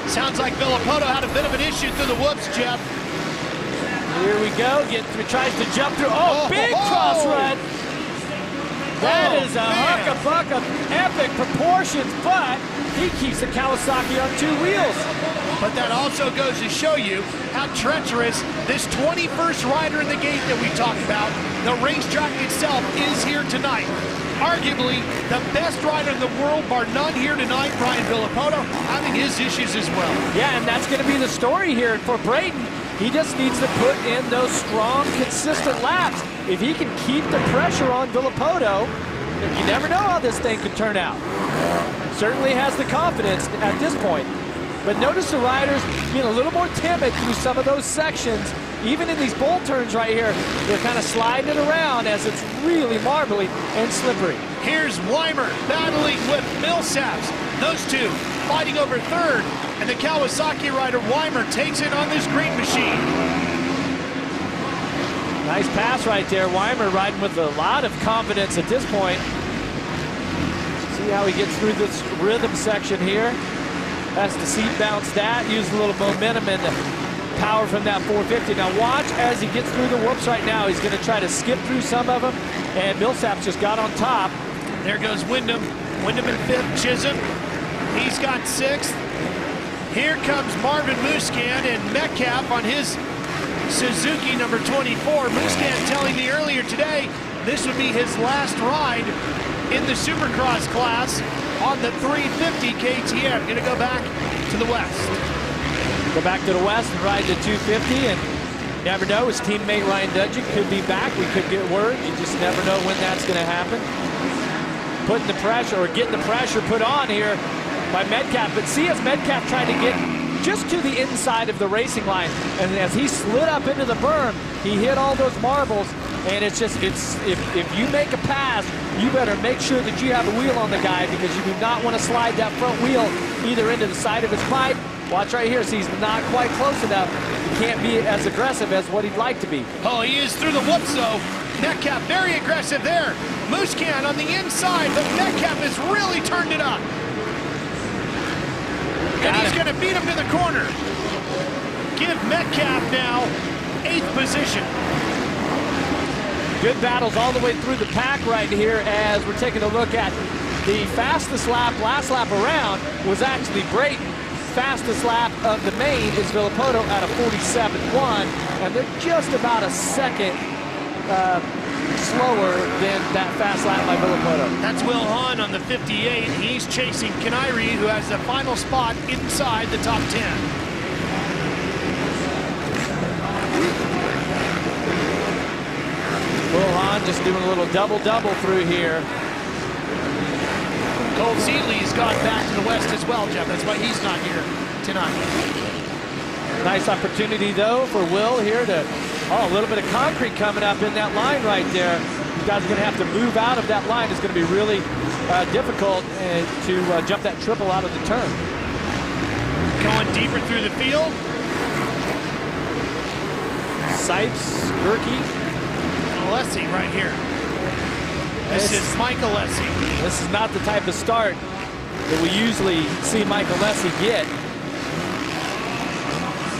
Sounds like Villapoto had a bit of an issue through the whoops, Jeff. Here we go. Tries to jump through. Big cross run. That is a huck of epic proportions, but he keeps the Kawasaki on two wheels. But that also goes to show you how treacherous this 21st rider in the gate that we talked about, the racetrack itself, is here tonight. Arguably the best rider in the world, bar none here tonight, Brian Villapoto, having his issues as well. Yeah, and that's going to be the story here for Brayton. He just needs to put in those strong, consistent laps. If he can keep the pressure on Villopoto, you never know how this thing could turn out. Certainly has the confidence at this point. But notice the riders being a little more timid through some of those sections. Even in these bowl turns right here, they're kind of sliding it around as it's really marbly and slippery. Here's Weimer battling with Millsaps. Those two fighting over third, and the Kawasaki rider Weimer takes it on this green machine. Nice pass right there. Weimer riding with a lot of confidence at this point. See how he gets through this rhythm section here. Has the seat bounce that, use a little momentum and the power from that 450. Now watch as he gets through the whoops right now. He's going to try to skip through some of them, and Millsaps just got on top. There goes Wyndham. Wyndham in fifth, Chisholm. He's got sixth. Here comes Marvin Musquin and Metcalf on his Suzuki number 24. Musquin telling me earlier today this would be his last ride in the Supercross class on the 350 KTM. Gonna go back to the West. Go back to the West and ride the 250, and you never know, his teammate Ryan Dudgeon could be back. We could get word. You just never know when that's gonna happen. Putting the pressure, or getting the pressure put on here by Metcalf. But see, as Metcalf tried to get just to the inside of the racing line, and as he slid up into the berm, he hit all those marbles. And it's just, if you make a pass, you better make sure that you have a wheel on the guy, because you do not want to slide that front wheel either into the side of his bike. Watch right here, see, he's not quite close enough. He can't be as aggressive as what he'd like to be. Oh, he is through the whoops though. Metcalf very aggressive there. Musquin on the inside, but Metcalf has really turned it up. And he's going to beat him to the corner. Give Metcalf now 8th position. Good battles all the way through the pack right here as we're taking a look at the fastest lap, last lap around was actually Brayton. Fastest lap of the main is Villopoto at a 47.1, and they're just about a second slower than that fast lap by Villopoto. That's Will Hahn on the 58. He's chasing Kanairi, who has the final spot inside the top 10. Will Hahn just doing a little double-double through here. Cole Seeley's gone back to the West as well, Jeff. That's why he's not here tonight. Nice opportunity, though, for Will here to, a little bit of concrete coming up in that line right there. You guys are going to have to move out of that line. It's going to be really difficult to jump that triple out of the turn. Going deeper through the field. Sipes, Gerke. Alessi right here. This is Mike Alessi. This is not the type of start that we usually see Mike Alessi get.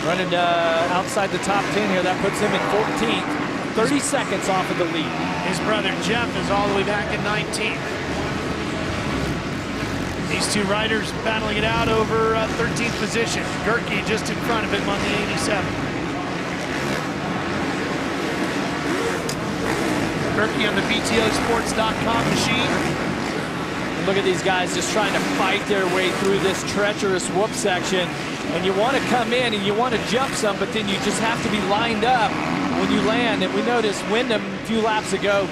Running outside the top 10 here, that puts him in 14th, 30 seconds off of the lead. His brother Jeff is all the way back in 19th. These two riders battling it out over 13th position. Gerke just in front of him on the 87. Gerke on the BTOsports.com machine. And look at these guys just trying to fight their way through this treacherous whoop section. And you want to come in and you want to jump some, but then you just have to be lined up when you land. And we noticed Wyndham a few laps ago,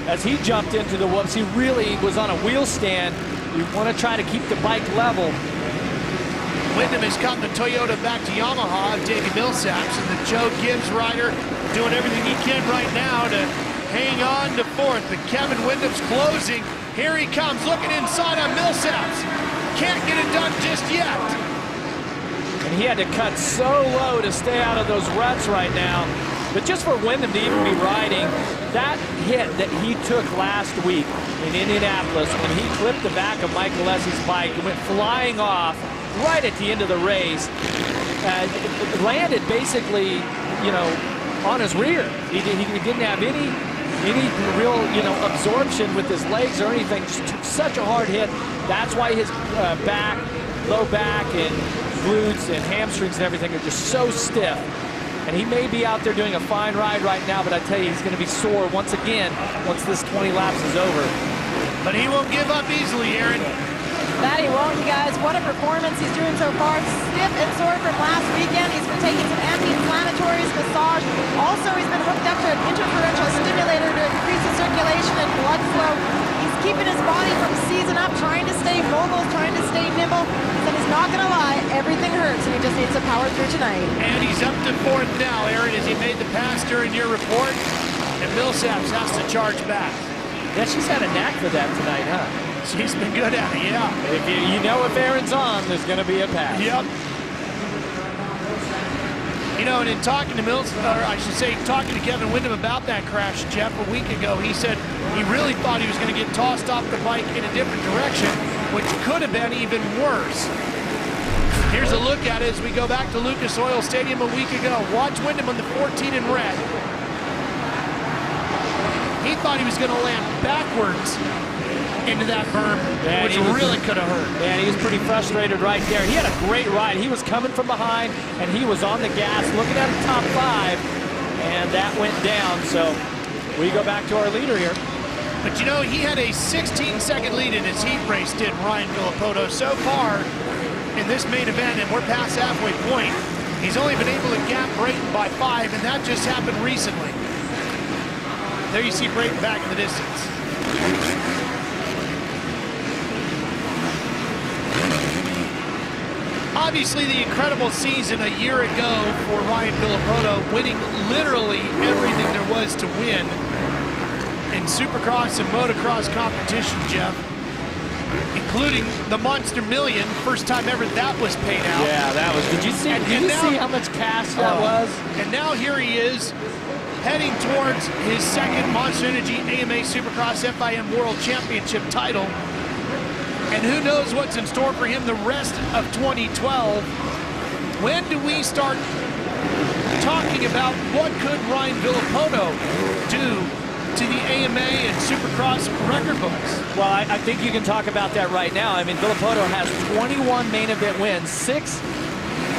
as he jumped into the whoops, he really was on a wheel stand. You want to try to keep the bike level. Wyndham has gotten the Toyota back to Yamaha of Davey Millsaps, and the Joe Gibbs rider doing everything he can right now to hang on to fourth. But Kevin Wyndham's closing. Here he comes, looking inside on Millsaps. Can't get it done just yet. And he had to cut so low to stay out of those ruts right now. But just for Wyndham to even be riding, that hit that he took last week in Indianapolis when he clipped the back of Mike Alessi's bike and went flying off right at the end of the race, it landed basically, you know, on his rear. He didn't have any real, you know, absorption with his legs or anything. Just took such a hard hit. That's why his back, low back, and glutes and hamstrings and everything are just so stiff. And he may be out there doing a fine ride right now, but I tell you, he's going to be sore once again once this 20 laps is over. But he won't give up easily, Aaron. That he won't, you guys. What a performance he's doing so far. Stiff and sore from last weekend. He's been taking some anti-inflammatories, massage. Also, he's been hooked up to an interferential stimulator to increase the circulation and blood flow. He's keeping his body from seizing up, trying to stay mobile, trying to stay nimble. And he's not going to lie, everything hurts, and he just needs to power through tonight. And he's up to fourth now, Aaron, as he made the pass during your report. And Millsaps has to charge back. Yeah, she's had a knack for that tonight, huh? She's been good at it, yeah. If you know if Aaron's on, there's going to be a pass. Yep. You know, and in talking to talking to Kevin Windham about that crash, Jeff, a week ago, he said he really thought he was going to get tossed off the bike in a different direction, which could have been even worse. Here's a look at it as we go back to Lucas Oil Stadium a week ago. Watch Windham on the 14 in red. He thought he was going to land backwards into that berm, which really could have hurt. And he was pretty frustrated right there. He had a great ride. He was coming from behind, and he was on the gas, looking at the top 5, and that went down. So we go back to our leader here. But you know, he had a 16-second lead in his heat race, did Ryan Villapoto. So far in this main event, and we're past halfway point, he's only been able to gap Brayton by 5, and that just happened recently. There you see Brayton back in the distance. Obviously, the incredible season a year ago for Ryan Villapoto, winning literally everything there was to win in Supercross and motocross competition, Jeff, including the Monster Million, first time ever that was paid out. Yeah, that was. Did you see? Did you see how much cash that was? And now here he is, heading towards his second Monster Energy AMA Supercross FIM World Championship title. And who knows what's in store for him the rest of 2012. When do we start talking about what could Ryan Villapoto do to the AMA and Supercross record books? Well, I think you can talk about that right now. I mean, Villapoto has 21 main event wins, 6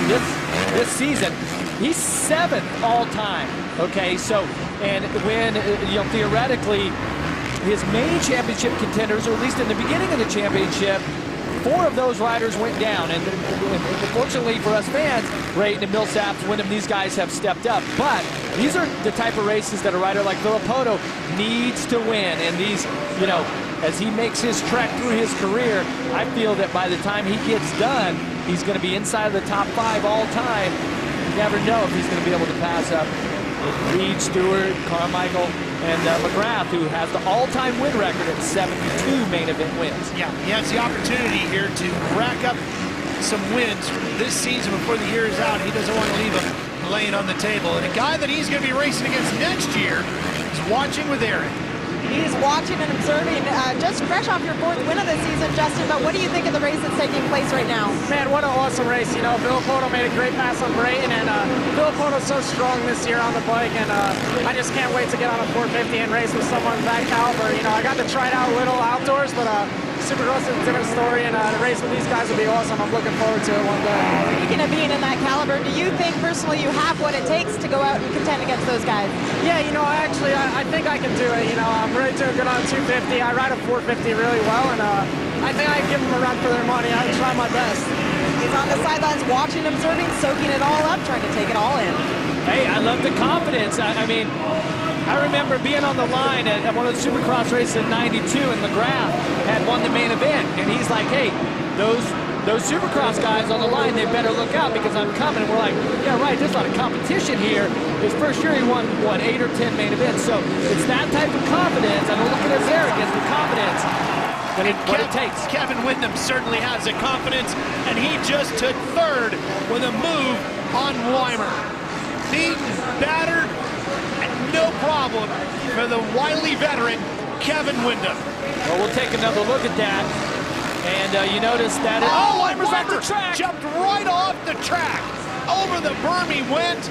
this season. He's 7th all time. Okay, so, and when, you know, theoretically, his main championship contenders, or at least in the beginning of the championship, 4 of those riders went down. And fortunately for us fans, Brayton and Millsaps, Windham, these guys have stepped up. But these are the type of races that a rider like Villapoto needs to win. And these, you know, as he makes his trek through his career, I feel that by the time he gets done, he's going to be inside of the top 5 all time. You never know if he's going to be able to pass up Reed, Stewart, Carmichael, and McGrath, who has the all-time win record at 72 main event wins. Yeah, he has the opportunity here to rack up some wins this season before the year is out. He doesn't want to leave them laying on the table. And a guy that he's going to be racing against next year is watching with Aaron. He's watching and observing, just fresh off your 4th win of the season, Justin, but what do you think of the race that's taking place right now? Man, what an awesome race. You know, Villapoto made a great pass on Brayton, and Villapoto's so strong this year on the bike, and I just can't wait to get on a 450 and race with someone that caliber. You know, I got to try it out a little outdoors, but Supercross is a different story, and the race with these guys will be awesome. I'm looking forward to it one day. Speaking of being in that caliber, do you think personally you have what it takes to go out and contend against those guys? Yeah, you know, I think I can do it. You know, I'm ready to get on a 250. I ride a 450 really well, and I think I can give them a run for their money. I try my best. He's on the sidelines watching, observing, soaking it all up, trying to take it all in. Hey, I love the confidence. I mean, I remember being on the line at one of the Supercross races in '92, and McGrath had won the main event, and he's like, hey, those Supercross guys on the line, they better look out because I'm coming. And we're like, yeah, right, there's a lot of competition here. His first year he won, what, 8 or 10 main events. So it's that type of confidence. I don't look at his arrogance, the confidence. What it takes. Kevin Windham certainly has the confidence, and he just took 3rd with a move on Weimer. Beaten, battered, and no problem for the wily veteran, Kevin Windham. Well, we'll take another look at that. And you notice that Weimer's off the track. Jumped right off the track. Over the berm he went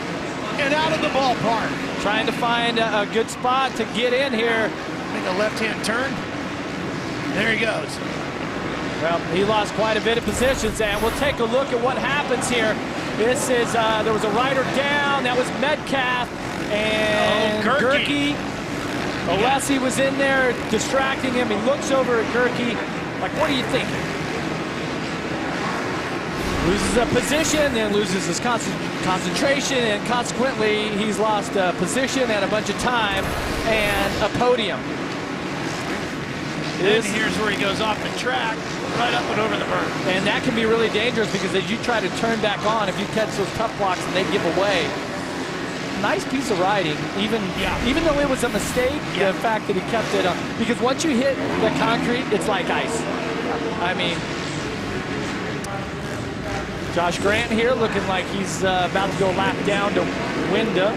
and out of the ballpark. Trying to find a good spot to get in here. Make a left-hand turn. There he goes. Well, he lost quite a bit of positions, and we'll take a look at what happens here. This is, there was a rider down. That was Metcalf and Gerke. Alessi was in there distracting him. He looks over at Gerke. Like, what are you thinking? Loses a position, then loses his concentration, and consequently, he's lost a position and a bunch of time and a podium. And here's where he goes off the track, right up and over the berm. And that can be really dangerous because as you try to turn back on, if you catch those tough blocks and they give away, nice piece of riding, even though it was a mistake, the fact that he kept it up. Because once you hit the concrete, it's like ice. I mean, Josh Grant here looking like he's about to go lap down to Wyndham.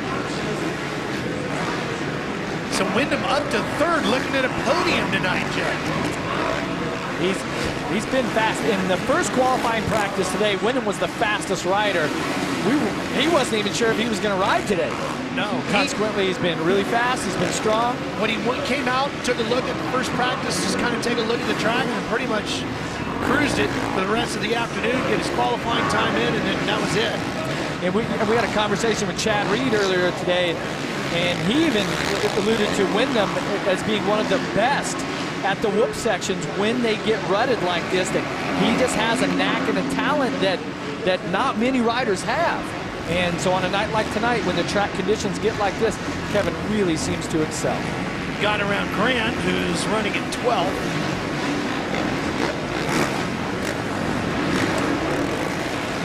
So Wyndham up to third, looking at a podium tonight, Jeff. He's been fast. In the first qualifying practice today, Wyndham was the fastest rider. He wasn't even sure if he was going to ride today. No. Consequently, he's been really fast. He's been strong. When he came out, took a look at the first practice, just kind of take a look at the track, and pretty much cruised it for the rest of the afternoon, get his qualifying time in, and then that was it. And we had a conversation with Chad Reed earlier today, and he even alluded to Wyndham as being one of the best at the whoop sections when they get rutted like this, that he just has a knack and a talent that not many riders have. And so on a night like tonight, when the track conditions get like this, Kevin really seems to excel. Got around Grant, who's running in 12th.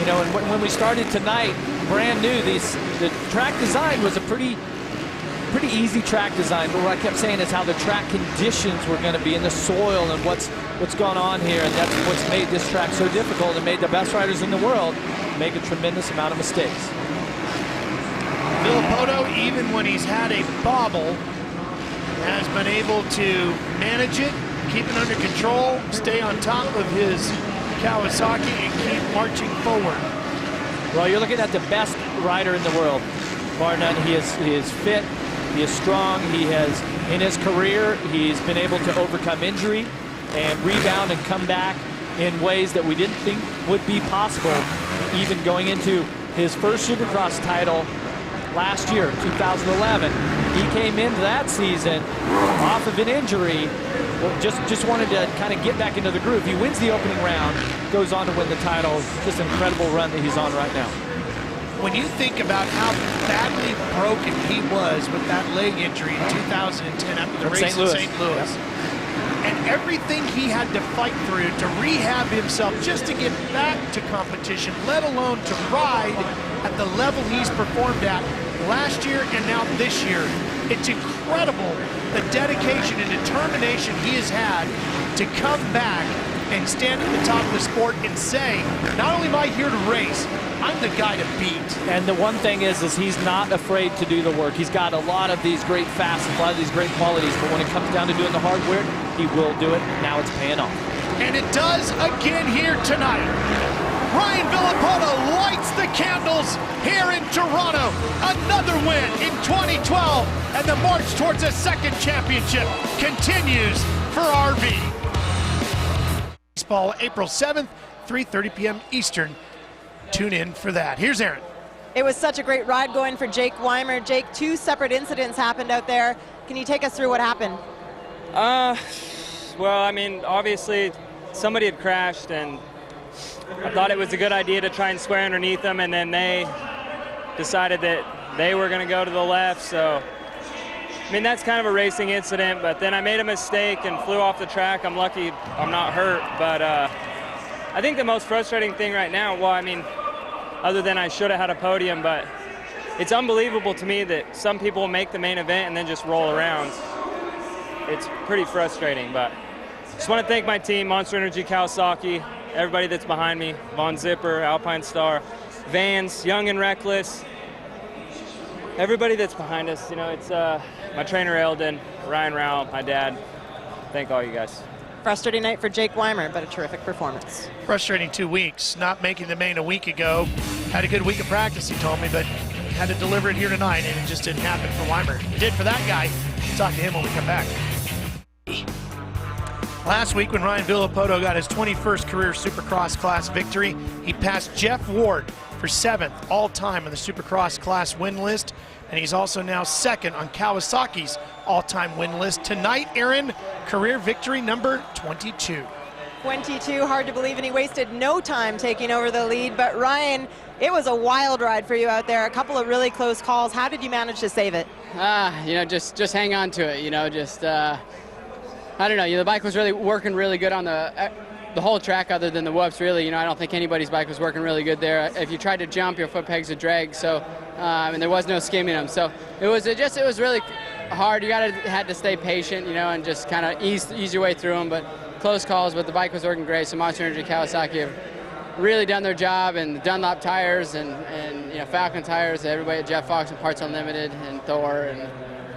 You know, and when we started tonight, brand new, the track design was a pretty easy track design, but what I kept saying is how the track conditions were going to be in the soil and what's gone on here, and that's what's made this track so difficult and made the best riders in the world make a tremendous amount of mistakes. Villopoto, even when he's had a bobble, has been able to manage it, keep it under control, stay on top of his Kawasaki, and keep marching forward. Well, you're looking at the best rider in the world, bar none. He is fit. He is strong. He has, in his career, he's been able to overcome injury and rebound and come back in ways that we didn't think would be possible, even going into his first Supercross title last year, 2011. He came into that season off of an injury, just wanted to kind of get back into the groove. He wins the opening round, goes on to win the title. Just an incredible run that he's on right now. When you think about how badly broken he was with that leg injury in 2010 after the race in St. Louis, yep, and everything he had to fight through to rehab himself just to get back to competition, let alone to ride at the level he's performed at last year and now this year, it's incredible the dedication and determination he has had to come back and stand at the top of the sport and say, not only am I here to race, I'm the guy to beat. And the one thing is he's not afraid to do the work. He's got a lot of these great facets, a lot of these great qualities, but when it comes down to doing the hard work, he will do it. Now it's paying off. And it does again here tonight. Ryan Villopoto lights the candles here in Toronto. Another win in 2012, and the march towards a second championship continues for RV. Baseball, April 7th, 3:30 p.m. Eastern. Tune in for that. Here's Aaron. It was such a great ride going for Jake Weimer. Jake, 2 separate incidents happened out there. Can you take us through what happened? Well, I mean, obviously somebody had crashed, and I thought it was a good idea to try and square underneath them, and then they decided that they were going to go to the left. So, I mean, that's kind of a racing incident, but then I made a mistake and flew off the track. I'm lucky I'm not hurt, but I think the most frustrating thing right now, well, I mean, other than I should have had a podium, but it's unbelievable to me that some people make the main event and then just roll around. It's pretty frustrating, but just want to thank my team, Monster Energy Kawasaki, everybody that's behind me, Von Zipper, Alpine Star, Vans, Young and Reckless, everybody that's behind us. You know, it's my trainer Eldon, Ryan Rowell, my dad. Thank all you guys. Frustrating night for Jake Weimer, but a terrific performance. Frustrating 2 weeks, not making the main a week ago. Had a good week of practice, he told me, but had to deliver it here tonight, and it just didn't happen for Weimer. It did for that guy. We'll talk to him when we come back. Last week when Ryan Villopoto got his 21st career Supercross class victory, he passed Jeff Ward for 7th all-time on the Supercross class win list, and he's also now 2nd on Kawasaki's all-time win list. Tonight, Aaron, career victory number 22. 22, hard to believe, and he wasted no time taking over the lead. But Ryan, it was a wild ride for you out there. A couple of really close calls. How did you manage to save it? You know, just hang on to it. You know, just I don't know. You know, the bike was really working really good on the whole track, other than the whoops. Really, you know, I don't think anybody's bike was working really good there. If you tried to jump, your foot pegs would drag. So, and there was no skimming them. So it was really hard. You had to stay patient, you know, and just kind of ease your way through them. But close calls. But the bike was working great. So Monster Energy, Kawasaki have really done their job, and the Dunlop tires and you know, Falcon tires, everybody at Jeff Fox and Parts Unlimited and Thor and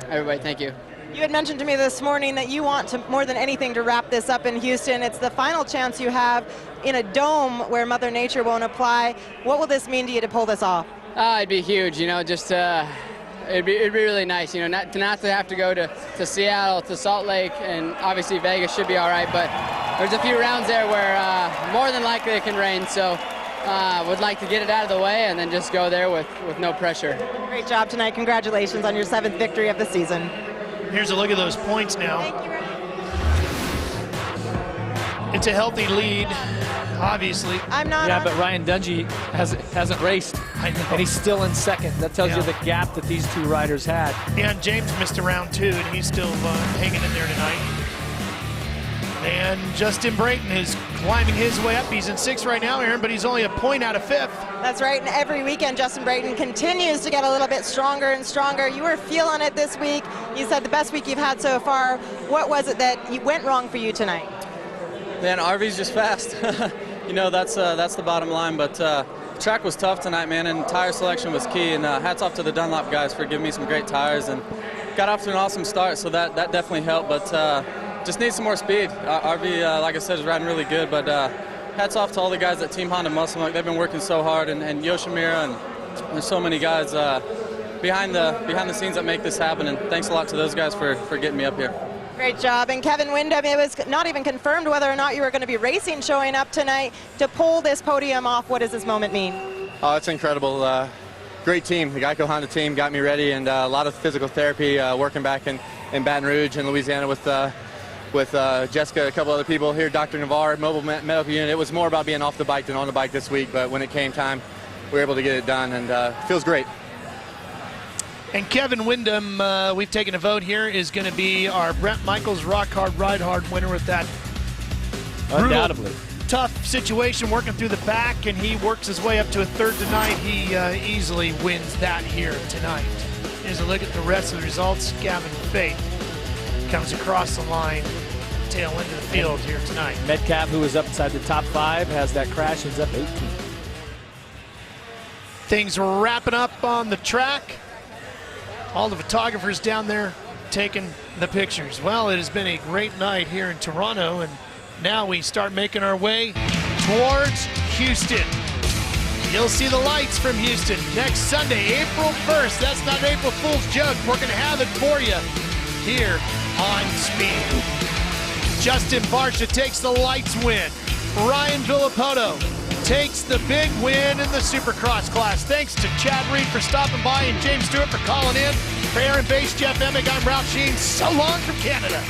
everybody, thank you. You had mentioned to me this morning that you want to, more than anything, to wrap this up in Houston. It's the final chance you have in a dome where Mother Nature won't apply. What will this mean to you to pull this off? It'd be huge, you know, just it'd be really nice, you know, not to have to go to Seattle, to Salt Lake, and obviously Vegas should be all right, but there's a few rounds there where more than likely it can rain, so would like to get it out of the way and then just go there with no pressure. Great job tonight. Congratulations on your 7th victory of the season. Here's a look at those points now. Thank you, Ryan. It's a healthy lead, obviously. I'm not. Yeah, but Ryan Dungey hasn't raced. I know. And he's still in second. That tells you the gap that these two riders had. Yeah, and James missed a round 2, and he's still hanging in there tonight. And Justin Brayton is climbing his way up. He's in 6th right now, Aaron, but he's only a point out of 5th. That's right, and every weekend Justin Brayton continues to get a little bit stronger and stronger. You were feeling it this week. You said the best week you've had so far. What was it that went wrong for you tonight? Man, RV's just fast. You know, that's the bottom line, but track was tough tonight, man, and tire selection was key, and hats off to the Dunlop guys for giving me some great tires, and got off to an awesome start, so that definitely helped, but just need some more speed. RV, like I said, is riding really good, but hats off to all the guys at Team Honda Muscle Milk. They've been working so hard, and Yoshimura, and there's so many guys behind the scenes that make this happen, and thanks a lot to those guys for getting me up here. Great job. And Kevin Windham, it was not even confirmed whether or not you were going to be racing showing up tonight. To pull this podium off, what does this moment mean? Oh, it's incredible. Great team. The Geico Honda team got me ready, and a lot of physical therapy, working back in Baton Rouge and Louisiana with Jessica, a couple other people here, Dr. Navarre, Mobile Medical Unit. It was more about being off the bike than on the bike this week, but when it came time, we were able to get it done, and it feels great. And Kevin Windham, we've taken a vote here, is going to be our Brent Michaels Rock Hard Ride Hard winner with that Undoubtedly. Tough situation working through the back, and he works his way up to a 3rd tonight. He easily wins that here tonight. Here's a look at the rest of the results. Gavin Faith comes across the line, tail into the field here tonight. Metcalf, who was up inside the top 5, has that crash and is up 18. Things wrapping up on the track. All the photographers down there taking the pictures. Well, it has been a great night here in Toronto, and now we start making our way towards Houston. You'll see the lights from Houston next Sunday, April 1st. That's not an April Fool's joke. We're going to have it for you here on Speed. Justin Barsha takes the lights win. Ryan Villapoto takes the big win in the Supercross class. Thanks to Chad Reed for stopping by and James Stewart for calling in. For Aaron Bass, Jeff Emig, I'm Ralph Sheen. So long from Canada.